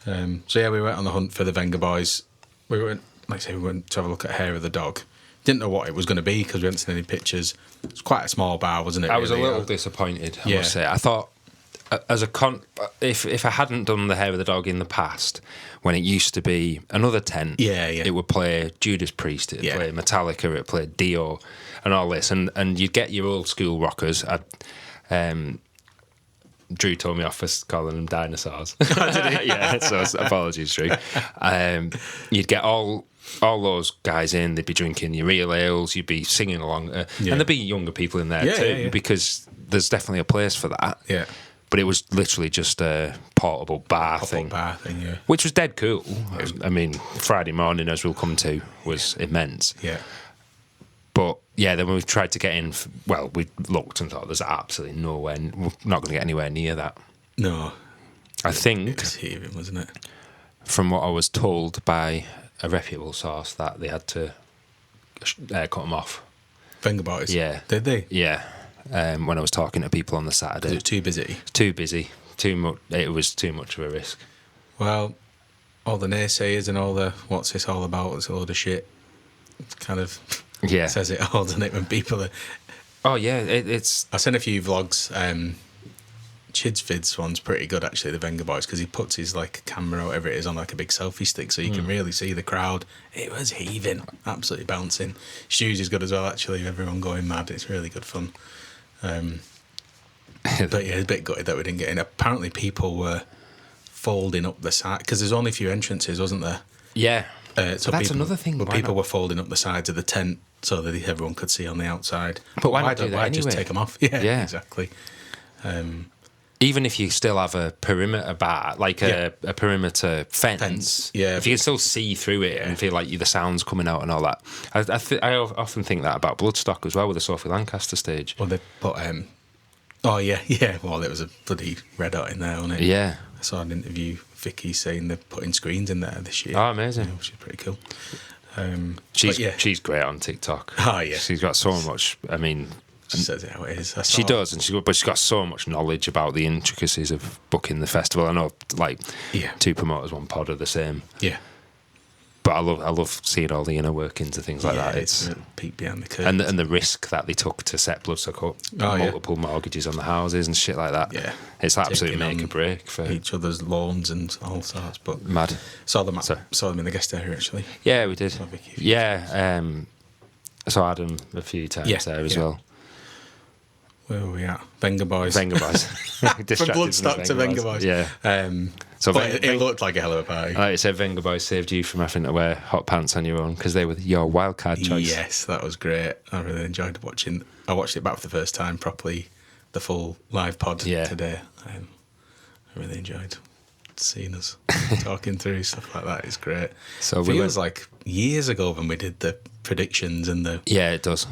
So yeah, we went on the hunt for the Venga Boys. We went to have a look at Hair of the Dog. Didn't know what it was going to be because we hadn't seen any pictures. It was quite a small bar, wasn't it? I was a little disappointed, I must say. I thought, as a if I hadn't done the Hair of the Dog in the past, when it used to be another tent, it would play Judas Priest, it would play Metallica, it would play Dio, and all this, and you'd get your old school rockers. Drew told me off for calling them dinosaurs. Did he? Yeah, so apologies, Drew. You'd get all those guys in, they'd be drinking your real ales, you'd be singing along, and there'd be younger people in there too, because there's definitely a place for that. Yeah. But it was literally just a portable bar thing, which was dead cool. I mean, Friday morning, as we'll come to, was immense. Yeah. But yeah, then when we tried to get in, we looked and thought there's absolutely nowhere, we're not going to get anywhere near that. No. I think it was heaving, wasn't it? From what I was told by a reputable source, that they had to cut them off. Venga Boys? Yeah. Did they? Yeah. When I was talking to people on the Saturday. Was it too busy? Too busy. Too much. It was too much of a risk. Well, all the naysayers and all the what's this all about, it's a load of shit. It's kind of says it all, doesn't it, when people are... Oh, yeah, it's... I sent a few vlogs. Chid's Vids one's pretty good, actually, the Venga Boys, because he puts his camera or whatever it is on a big selfie stick, so you can really see the crowd. It was heaving, absolutely bouncing. Stu's is good as well, actually, everyone going mad. It's really good fun. But yeah, it's a bit gutted that we didn't get in. Apparently people were folding up the side, because there's only a few entrances, wasn't there? Yeah. So that's another thing. But people were folding up the sides of the tent so that everyone could see on the outside. But why not do that why anyway? Just take them off? Yeah, exactly. Even if you still have a perimeter bar, like a perimeter fence, if you can still see through it and feel like the sound's coming out and all that. I often think that about Bloodstock as well with the Sophie Lancaster stage. Well, they put... well, there was a bloody red hot in there, wasn't it? Yeah. I saw an interview with Vicky saying they're putting screens in there this year. Oh, amazing. Which is pretty cool. She's great on TikTok. Oh, yeah. She's got so much, I mean... She says it how it is. She does, but she's got so much knowledge about the intricacies of booking the festival. I know, 2 promoters, 1 pod are the same. Yeah. But I love seeing all the inner workings of things like that. It's a peek behind the curtain. And the risk that they took to set Bloodstock up, multiple mortgages on the houses and shit like that. Yeah, it's absolutely make or break for each other's loans and all sorts. But mad. Saw them in the guest area actually. Yeah, we did. Yeah, I saw Adam a few times there as well. Where were we at? Venga Boys. From Bloodstock to Venga Boys. Yeah. But it looked like a hell of a party. Like you said, Venga Boys saved you from having to wear hot pants on your own because they were your wildcard choice. Yes, that was great. I really enjoyed watching. I watched it back for the first time properly, the full live pod today. I really enjoyed seeing us talking through stuff like that. It's great. So it feels like years ago when we did the predictions and the... Yeah, it does.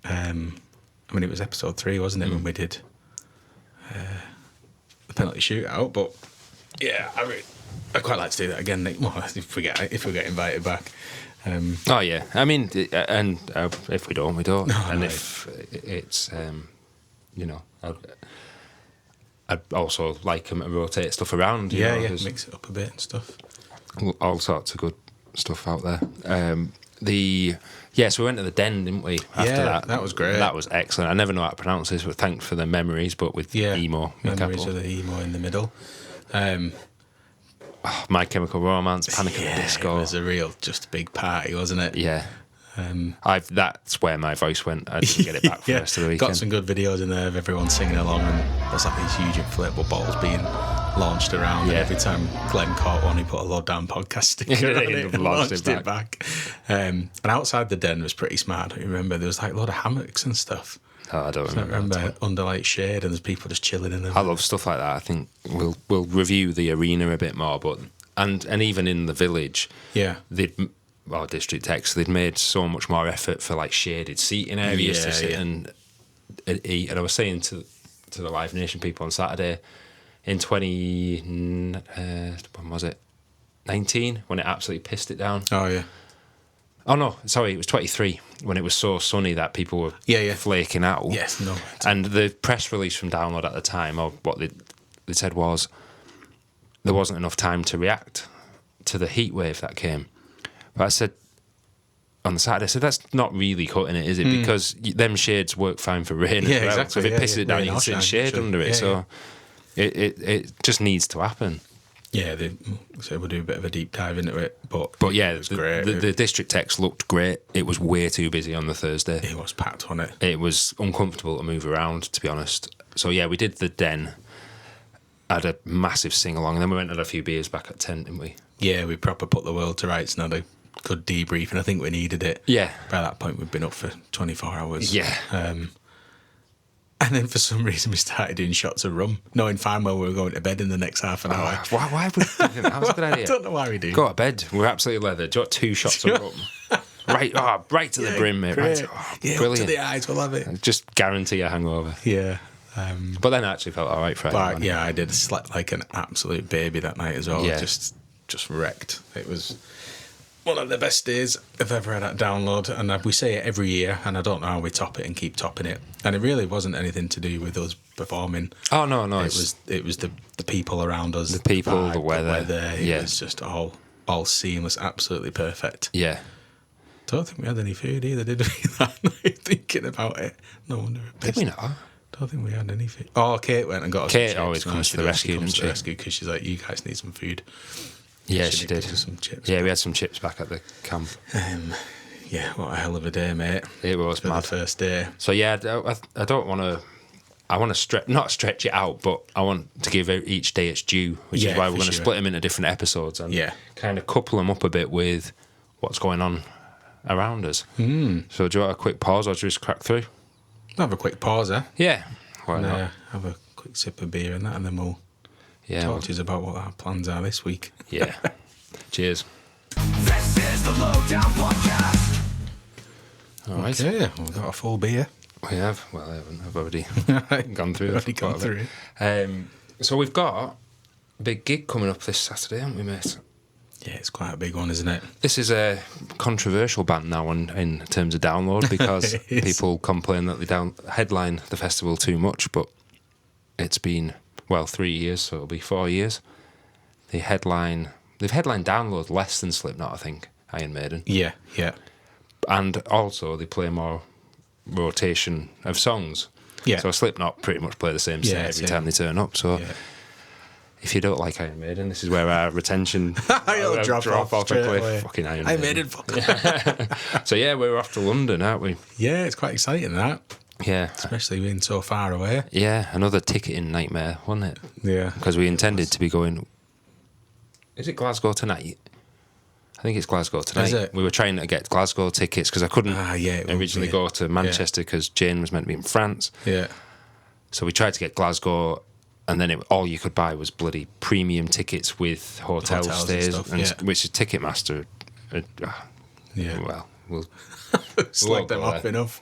I mean, it was episode 3, wasn't it, when we did the penalty shootout? But yeah, I quite like to do that again, Nick. Well, if we get invited back. Oh yeah, I mean, and if we don't, we don't. No, and no, if it's, I'd also like them to rotate stuff around. Yeah, mix it up a bit and stuff. All sorts of good stuff out there. So we went to the Den, didn't we? After that was great. That was excellent. I never know how to pronounce this, but thanks for the memories. But with emo, memories of the emo in the middle. My Chemical Romance, Panic at the Disco. It was a real, just big party, wasn't it? Yeah. That's where my voice went. I didn't get it back for the rest of the weekend. Got some good videos in there of everyone singing along, and there's like these huge inflatable bottles being launched around, and every time Glenn caught one, he put a Low Down podcast sticker on it and launched it back. And outside the Den was pretty smart. I remember there was like a lot of hammocks and stuff. Oh, I don't remember. Under like shade, and there's people just chilling in them. I love stuff like that. I think we'll review the arena a bit more, but and even in the village, District X, they'd made so much more effort for like shaded seating areas to sit and eat. And I was saying to the Live Nation people on Saturday, in 19, when it absolutely pissed it down. Oh yeah. Oh no, sorry, it was 23 when it was so sunny that people were flaking out. Yes, no. And the press release from Download at the time, or what they said was, there wasn't enough time to react to the heat wave that came. But I said on the Saturday, that's not really cutting it, is it? Because them shades work fine for rain as well. Exactly. So if it pisses it down, you can sit in shade under it. So it just needs to happen. Yeah, so we'll do a bit of a deep dive into it. But yeah, it was great. The District X looked great. It was way too busy on the Thursday. It was packed on it. It was uncomfortable to move around, to be honest. So yeah, we did the Den. Had a massive sing-along, and then we went and had a few beers back at 10, didn't we? Yeah, we proper put the world to rights and had a good debrief, and I think we needed it. Yeah. By that point, we'd been up for 24 hours. Yeah. And then for some reason, we started doing shots of rum, knowing fine well we were going to bed in the next half an hour. Why would we do that? That was a good idea. I don't know why we do. Go to bed. We're absolutely leather. Do you want 2 shots of rum? Right to the brim, mate. Right. Brilliant. Up to the eyes, we'll have it. Just guarantee a hangover. Yeah. But then I actually felt all right Friday morning. Yeah, I did. Slept like an absolute baby that night as well. Yeah. Just wrecked. It was one of the best days I've ever had at Download, and we say it every year, and I don't know how we top it and keep topping it. And it really wasn't anything to do with us performing. Oh no, it was the people around us, the people, the weather. It was just all seamless, absolutely perfect. Yeah. Don't think we had any food either, did we? That night, thinking about it, no wonder. Did we not? Don't think we had any food. Oh, Kate went and got us. Kate always comes to the rescue, doesn't she? Rescue because she's like, you guys need some food. Yeah, she did. Some chips. Yeah, we had some chips back at the camp. Yeah, what a hell of a day, mate. It was mad. The first day. So yeah, I don't want to. I want to not stretch it out, but I want to give each day its due, which is why we're going to split them into different episodes and kind of couple them up a bit with what's going on around us. So do you want a quick pause or just crack through? I'll have a quick pause, eh? Yeah. Why not? Have a quick sip of beer and that, and then we'll talk to us about what our plans are this week. Yeah. Cheers. This is the Lowdown Podcast. All right. Okay, we've got a full beer. We have. Well, I haven't. I've already gone through it. So we've got a big gig coming up this Saturday, haven't we, mate? Yeah, it's quite a big one, isn't it? This is a controversial band now in terms of Download because people complain that they headline the festival too much, but it's been, 3 years, so it'll be 4 years. They've headlined Download less than Slipknot, I think. Iron Maiden. Yeah. And also they play more rotation of songs. Yeah. So Slipknot pretty much play the same set every time they turn up. So if you don't like Iron Maiden, this is where our retention I'll drop off and play away. fucking Iron I Maiden. made it. Fuck. So yeah, we're off to London, aren't we? Yeah, it's quite exciting that, Yeah. especially being so far away. Yeah, another ticketing nightmare, wasn't it? Yeah, Because we intended to be going. Is it Glasgow tonight? I think it's Glasgow tonight. Is it? We were trying to get Glasgow tickets because I couldn't it would originally be. go to Manchester because Jane was meant to be in France. Yeah. So we tried to get Glasgow, and then all you could buy was bloody premium tickets with hotel Hotels and stays, stuff, yeah. which is Ticketmaster. Yeah. Well, we'll Slag them go off there. enough.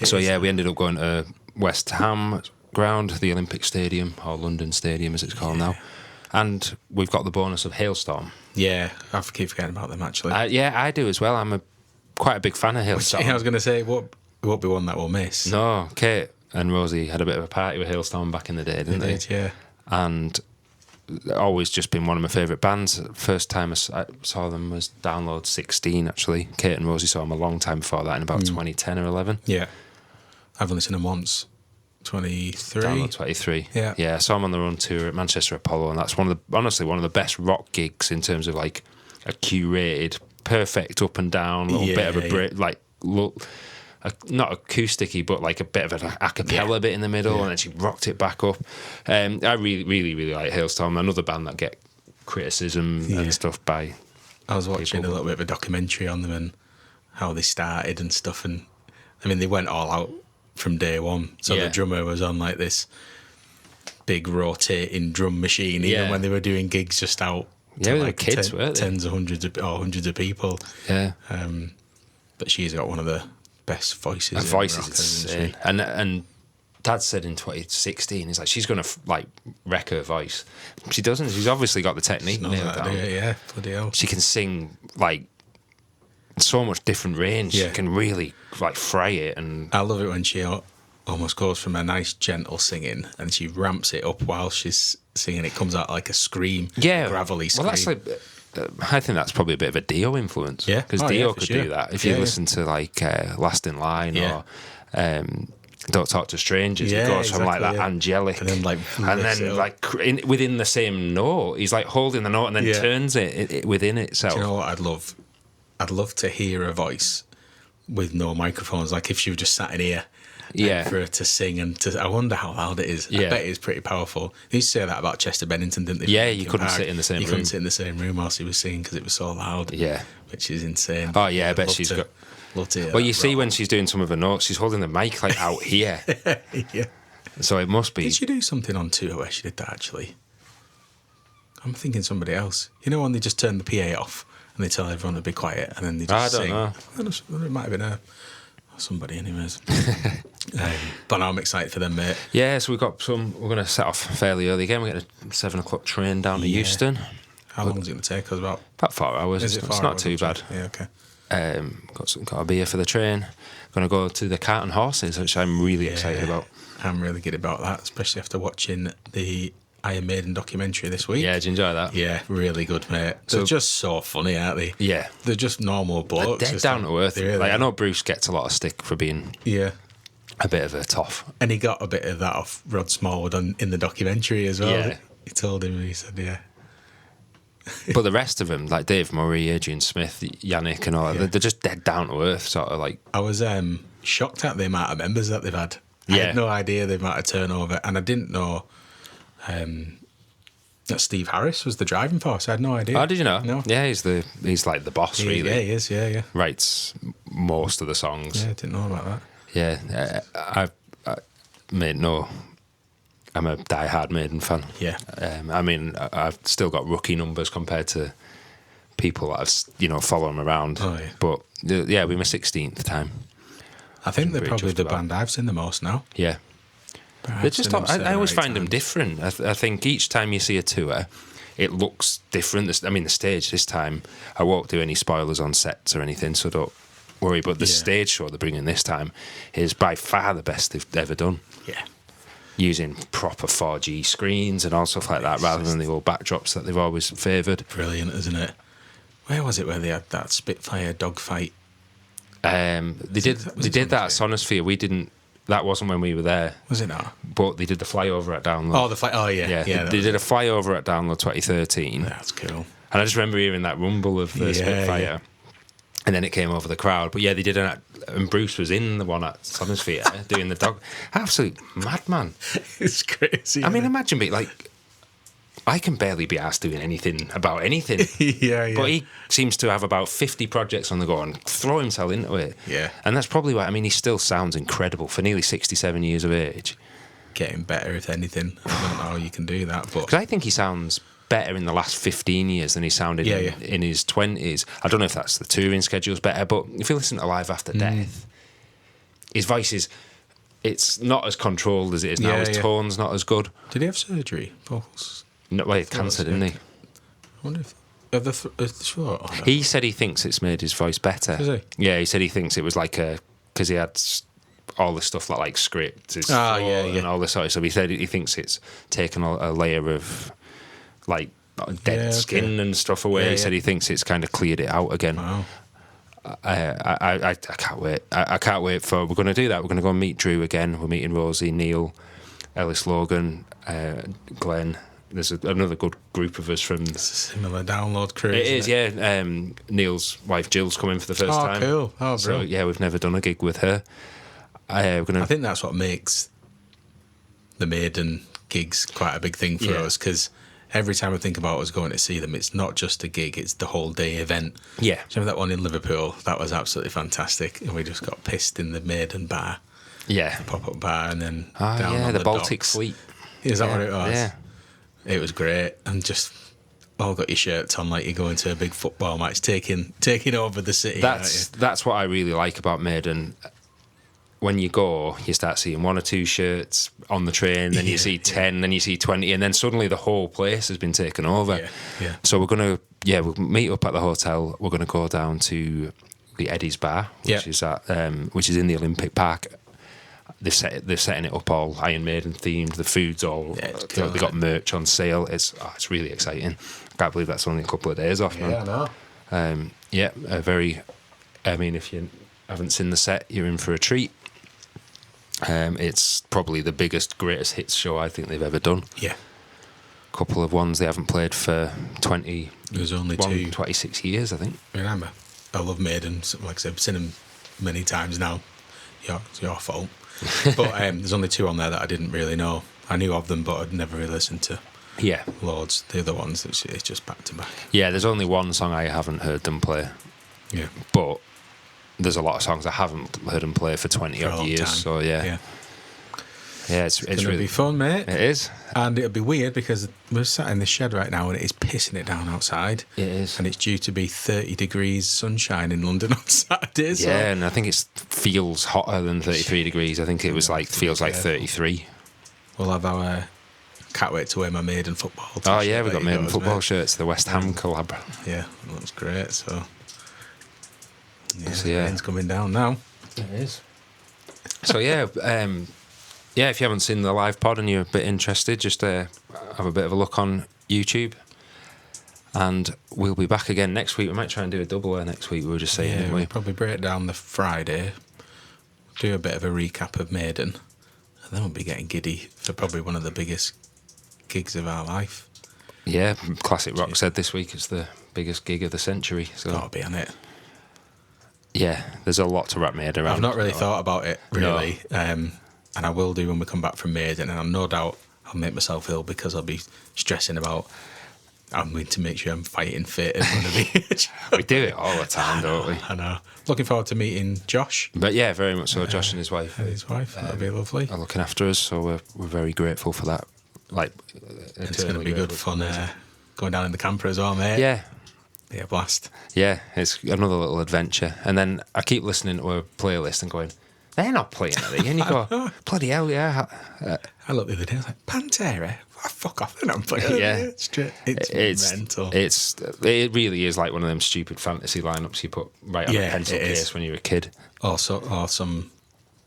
So yeah, we ended up going to West Ham ground, the Olympic Stadium, or London Stadium as it's called now. And we've got the bonus of Hailstorm. Yeah, I keep forgetting about them actually. Yeah, I do as well. I'm quite a big fan of Hailstorm. I was going to say, it won't be one that we'll miss. No, Kate and Rosie had a bit of a party with Hailstorm back in the day, didn't they? Yeah. And always just been one of my favourite bands. First time I saw them was Download 16, actually. Kate and Rosie saw them a long time before that, in about 2010 or 11. Yeah. I've only seen them once. 23. Download 23. Yeah. Yeah, I saw them on their own tour at Manchester Apollo, and that's honestly one of the best rock gigs in terms of like a curated, perfect up and down, little bit of a break, like look. Not acoustic-y, but like a bit of an a cappella bit in the middle, and then she rocked it back up. I really, really, really like Hailstorm. Another band that get criticism and stuff by. I was watching people. a little bit of a documentary on them and how they started and stuff, and I mean they went all out from day one. So the drummer was on like this big rotating drum machine, even when they were doing gigs just out. Yeah, they were kids, weren't they? Tens of hundreds of people. Yeah, but she's got one of the best voices. her voice rock, is hasn't she? insane. And Dad said in 2016, he's like, she's going to like wreck her voice. She doesn't. She's obviously got the technique Knows nailed how to down. do it, yeah, bloody hell. She can sing like so much different range. Yeah. She can really like fry it. And I love it when she almost goes from a nice gentle singing and she ramps it up while she's singing. It comes out like a scream, gravelly scream. Well, that's like. I think that's probably a bit of a Dio influence. Yeah. Because Oh, Dio yeah, for could sure. do that. If you listen to like Last in Line or Don't Talk to Strangers, it goes from like that angelic and then within the same note, he's like holding the note and then turns it within itself. Do you know what I'd love? I'd love to hear a voice with no microphones, like if she was just sat in here. Yeah. For her to sing and I wonder how loud it is. I bet it's pretty powerful. They used to say that about Chester Bennington, didn't they? Yeah, you couldn't sit in the same room. You couldn't sit in the same room whilst he was singing because it was so loud. Yeah. Which is insane. Oh, yeah, I bet she's got. Love to hear Well, you that see rock. when she's doing some of her notes, she's holding the mic like out here. Yeah. So it must be. Did she do something on tour where she did that actually? I'm thinking somebody else. You know when they just turn the PA off and they tell everyone to be quiet and then they just sing? I don't know. It might have been her. Somebody, anyways. But now I'm excited for them, mate. Yeah, so we're going to set off fairly early again. We're getting a 7:00 train down to Euston. How long is it going to take us? About 4 hours. Is it 4 It's hours? not too bad. Yeah, okay. Got a beer for the train. Going to go to the Cart and Horses, which I'm really excited about. I'm really good about that, especially after watching the Iron Maiden documentary this week. Yeah, did you enjoy that? Yeah, really good, mate. They're just so funny, aren't they? Yeah. They're just normal blokes. They're just down to earth. they really Like, I are. know Bruce gets a lot of stick for being a bit of a toff. And he got a bit of that off Rod Smallwood in the documentary as well. Yeah. He told him, he said, yeah. But the rest of them, like Dave Murray, Adrian Smith, Yannick and all that, they're just dead down to earth, sort of like... I was shocked at the amount of members that they've had. I had no idea the amount of turnover, and I didn't know that Steve Harris was the driving force. I had no idea. Oh, did you know? No. Yeah, he's like the boss, really. Yeah, he is, yeah. Writes most of the songs. Yeah, I didn't know about that. Yeah, I'm a die-hard Maiden fan. Yeah. I mean, I've still got rookie numbers compared to people that I've, follow them around. Oh, yeah. But, yeah, we're my 16th time. I think they're pretty probably chuffed the about. band I've seen the most now. Yeah. They're just, I always find them different. I think each time you see a tour, it looks different. The stage this time, I won't do any spoilers on sets or anything, so don't worry. But the stage show they're bringing this time is by far the best they've ever done. Yeah. Using proper 4G screens and all stuff like that, rather than the old backdrops that they've always favoured. Brilliant, isn't it? Where was it where they had that Spitfire dogfight? They did that at Sonosphere. We didn't. That wasn't when we were there. Was it not? But they did the flyover at Download. Oh, the flight. Oh, yeah. They did a flyover at Download 2013. That's cool. And I just remember hearing that rumble of the Spitfire. Yeah. And then it came over the crowd. But yeah, they did and Bruce was in the one at Sonosphere doing the dog. Absolute madman. It's crazy. I mean, imagine being like, I can barely be asked doing anything about anything. yeah. But he seems to have about 50 projects on the go and throw himself into it. Yeah. And that's probably why, I mean, he still sounds incredible for nearly 67 years of age. Getting better, if anything. I don't know how you can do that. But Because I think he sounds better in the last 15 years than he sounded in his 20s. I don't know if that's the touring schedule's better, but if you listen to Live After Death, his voice is, it's not as controlled as it is now. His tone's not as good. Did he have surgery? Vocals? No, well, he had cancer, didn't he? I wonder if... Sure. He said he thinks it's made his voice better. Does he? Yeah, he said he thinks it was like because he had all the stuff like script, his and all this sort of stuff. He said he thinks it's taken a layer of like dead skin and stuff away. He said he thinks it's kind of cleared it out again. Wow. I can't wait. I can't wait for. We're going to do that. We're going to go and meet Drew again. We're meeting Rosie, Neil, Ellis Logan, Glenn. There's another good group of us from... It's a similar Download crew. It is, yeah. Neil's wife Jill's coming for the first time. Oh, cool. Oh, so, brilliant. yeah, we've never done a gig with her. I think that's what makes the Maiden gigs quite a big thing for us, because every time I think about us going to see them, it's not just a gig, it's the whole day event. Yeah. Do you remember that one in Liverpool? That was absolutely fantastic. And we just got pissed in the Maiden bar. Yeah. Pop-up bar, and then down on the Baltic docks. Fleet. Is that what it was? Yeah. It was great, and just all got your shirts on like you're going to a big football match, taking over the city. That's what I really like about Maiden. When you go, you start seeing one or two shirts on the train, then you see 10, then you see 20, and then suddenly the whole place has been taken over. Yeah. So we'll meet up at the hotel. We're going to go down to the Eddie's Bar, which is in the Olympic Park. They're setting it up all Iron Maiden themed. The food's all. Cool, they got merch on sale. It's really exciting. Can't believe that's only a couple of days off, man. Yeah, I know. I mean, if you haven't seen the set, you're in for a treat. It's probably the biggest, greatest hits show I think they've ever done. Yeah. A couple of ones they haven't played for 20. There's only 26 years, I think. Remember, I love Maiden. Like I said, I've seen them many times now. It's your fault. But there's only 2 on there that I didn't really know. I knew of them, but I'd never really listened to loads. The other ones, it's just back to back. Yeah, there's only one song I haven't heard them play. Yeah. But there's a lot of songs I haven't heard them play for 20 odd years. Time. So yeah, it's gonna really be fun, mate. It is, and it'll be weird because we're sat in the shed right now and it is pissing it down outside. It is, and it's due to be 30 degrees sunshine in London on Saturday. So. Yeah, and I think it feels hotter than 33 degrees. I think it was feels like 33. We'll have our. Can't wait to wear my Maiden football t-shirt. Oh yeah, we've got Maiden football shirts. The West Ham collab. Yeah, that looks great. So. Yeah, the rain's coming down now. It is. So if you haven't seen the live pod and you're a bit interested, just have a bit of a look on YouTube. And we'll be back again next week. We might try and do a double next week. We were just saying, didn't we? We'll probably break down the Friday, do a bit of a recap of Maiden, and then we'll be getting giddy for probably one of the biggest gigs of our life. Yeah, Classic Rock said this week it's the biggest gig of the century. So gotta be on it. Yeah, there's a lot to wrap my head around. I've not really thought about it, really. No. And I will do when we come back from Maiden, and I'm no doubt I'll make myself ill because I'll be stressing about I'm going to make sure I'm fighting fit in front of the We do it all the time, don't we? I know. Looking forward to meeting Josh. But yeah, very much so. Josh and his wife. That'll be lovely. Are looking after us, so we're very grateful for that. It's going to be good fun going down in the camper as well, mate. Yeah. Be a blast. Yeah, it's another little adventure. And then I keep listening to a playlist and going, they're not playing, are they? And you go, bloody hell, yeah. I looked the other day, I was like, Pantera? Oh, fuck off, they're not playing. Yeah. It's mental. It really is like one of them stupid fantasy lineups you put right on a pencil case when you're a kid. Or some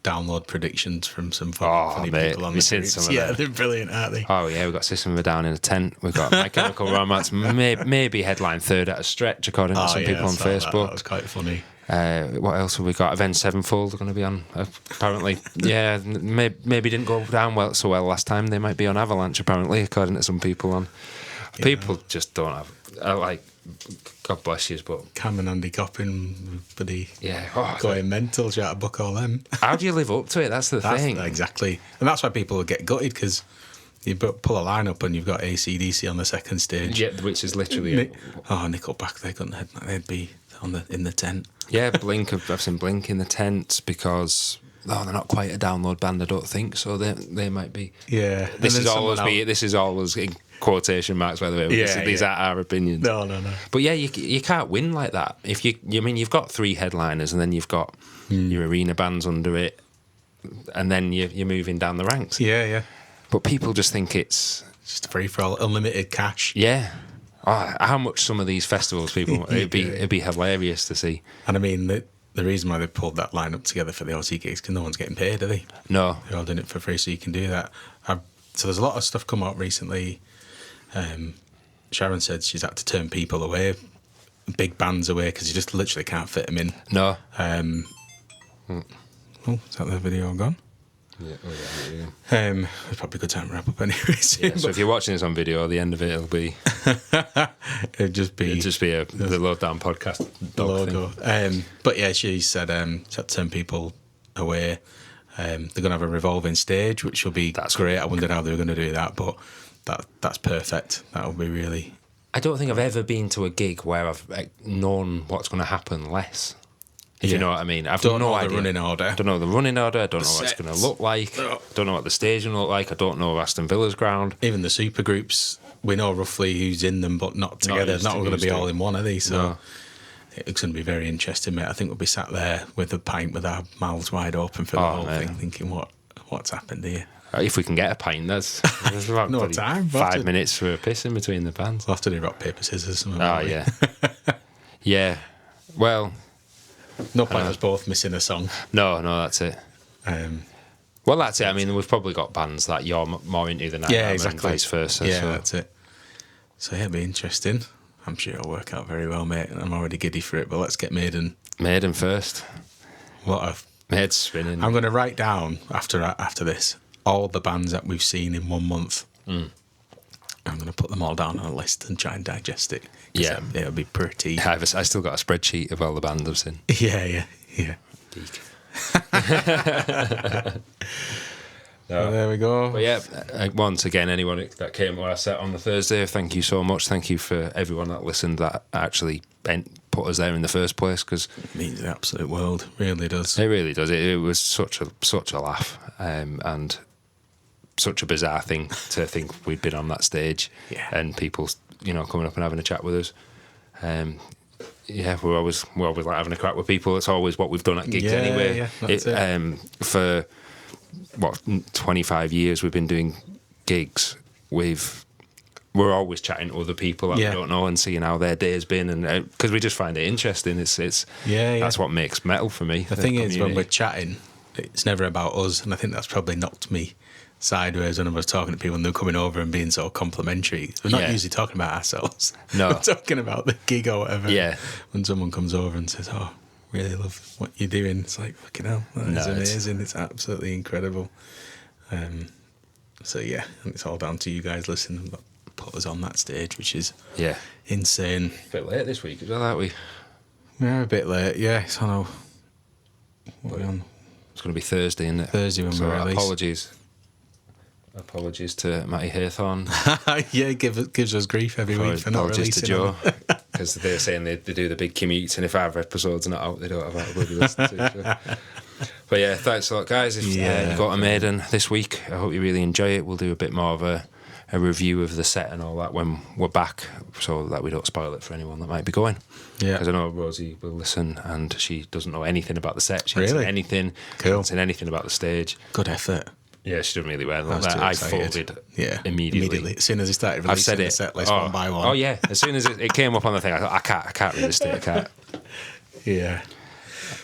download predictions from some funny people on the seen groups. some of Yeah, them. they're brilliant, aren't they? Oh yeah, we've got System of a Down in a tent. We've got My Chemical Romance, maybe headline third at a stretch, according to some people on Facebook. That was quite funny. What else have we got? Avenged Sevenfold are going to be on. Apparently, yeah, maybe didn't go down so well last time. They might be on Avalanche, apparently, according to some people on. People just don't have like. God bless you, but Cam and Andy Coppin, buddy, yeah, going mental. Try to book all them. How do you live up to it? That's the thing. Exactly, and that's why people get gutted because you pull a line up and you've got AC/DC on the second stage. Yeah, which is literally Nickelback. They'd be in the tent. Yeah, Blink. I've seen Blink in the tent because they're not quite a download band. I don't think so. They might be. Yeah, This is always in quotation marks, by the way. These aren't our opinions. No. But yeah, you can't win like that. If you've got 3 headliners and then you've got your arena bands under it, and then you're moving down the ranks. Yeah. But people just think it's just free for all, unlimited cash. Yeah. Oh, how much some of these festivals people it'd be hilarious to see. And I mean the reason why they pulled that lineup together for the OT gigs because no one's getting paid, are they? No, they're all doing it for free, so you can do that. So there's a lot of stuff come out recently. Sharon said she's had to turn people away, big bands away, because you just literally can't fit them in. No. Oh, is that the video gone? Yeah. It's probably a good time to wrap up anyway. Yeah, so if you're watching this on video, the end of it'll be it'd just be the Lowdown podcast logo. But yeah, she said she had to turn people away. They're going to have a revolving stage, which will be great. I wondered how they were going to do that, but that's perfect. That'll be really. I don't think I've ever been to a gig where I've known what's going to happen less. If you know what I mean. I've no idea. The running order. I don't know the running order. I don't know what it's going to look like. I don't know what the stage will look like. I don't know Aston Villa's ground. Even the super groups, we know roughly who's in them, but not together. Not going to be all in one, are they? So it's going to be very interesting, mate. I think we'll be sat there with a pint with our mouths wide open for the whole thing, thinking what's happened here. If we can get a pint, there's about no time. 5 minutes for a piss in between the bands. We'll have to do rock, paper, scissors. Yeah. Yeah. Well, no point us both missing a song. No, that's it. Well, that's it. I mean, we've probably got bands that you're more into than I am, and vice versa. Yeah, that's it. So it'll be interesting. I'm sure it'll work out very well, mate. I'm already giddy for it, but let's get Maiden. Maiden first. Maid's spinning. I'm going to write down after this all the bands that we've seen in 1 month. I'm going to put them all down on a list and try and digest it. Yeah. It'll be pretty. I still got a spreadsheet of all the bands I've seen. Yeah. Geek. No. There we go. But yeah, once again, anyone that came to our set on the Thursday, thank you so much. Thank you for everyone that listened, that actually put us there in the first place, because it means the absolute world. Really does. It really does. It was such a laugh, and such a bizarre thing to think we'd been on that stage, and people, coming up and having a chat with us. We're always like having a crack with people. It's always what we've done at gigs anyway. Yeah, that's it. For 25 years we've been doing gigs. We're always chatting to other people that we don't know and seeing how their day has been, and because we just find it interesting. It's that's what makes metal for me. The thing is, when we're chatting, it's never about us, and I think that's probably knocked me sideways when I was talking to people and they're coming over and being so complimentary. We're not usually talking about ourselves. No. We're talking about the gig or whatever. Yeah. When someone comes over and says, "Oh, really love what you're doing," it's like, fucking hell, that is amazing. It's absolutely incredible. So yeah, and it's all down to you guys listening, put us on that stage, which is insane. A bit late this week as well, aren't we? We're a bit late, yeah. It's on what are we on? It's going to be Thursday, isn't it? Thursday when we release. Apologies to Matty Haythorne. Yeah, gives us grief every week for not releasing. Apologies to Joe, because they're saying they do the big commutes, and if our episode's not out, they don't have that to listen to. So. But yeah, thanks a lot, guys. If you got a Maiden this week, I hope you really enjoy it. We'll do a bit more of a review of the set and all that when we're back, so that we don't spoil it for anyone that might be going. Yeah, because I know Rosie will listen, and she doesn't know anything about the set. She hasn't seen anything. Cool. Hasn't seen anything about the stage. Good effort. Yeah, she did really well. I folded immediately. As soon as he started releasing the set list one by one. Oh yeah, as soon as it came up on the thing, I thought, I can't resist it. I can't. Yeah.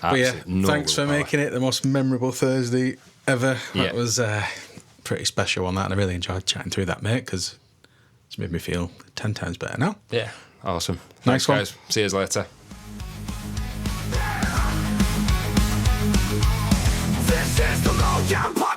But yeah, thanks for making it the most memorable Thursday ever. That was a pretty special one, that, and I really enjoyed chatting through that, mate, because it's made me feel 10 times better now. Yeah, awesome. Nice Thanks, one. guys. See you later. This is the Lowdown Podcast.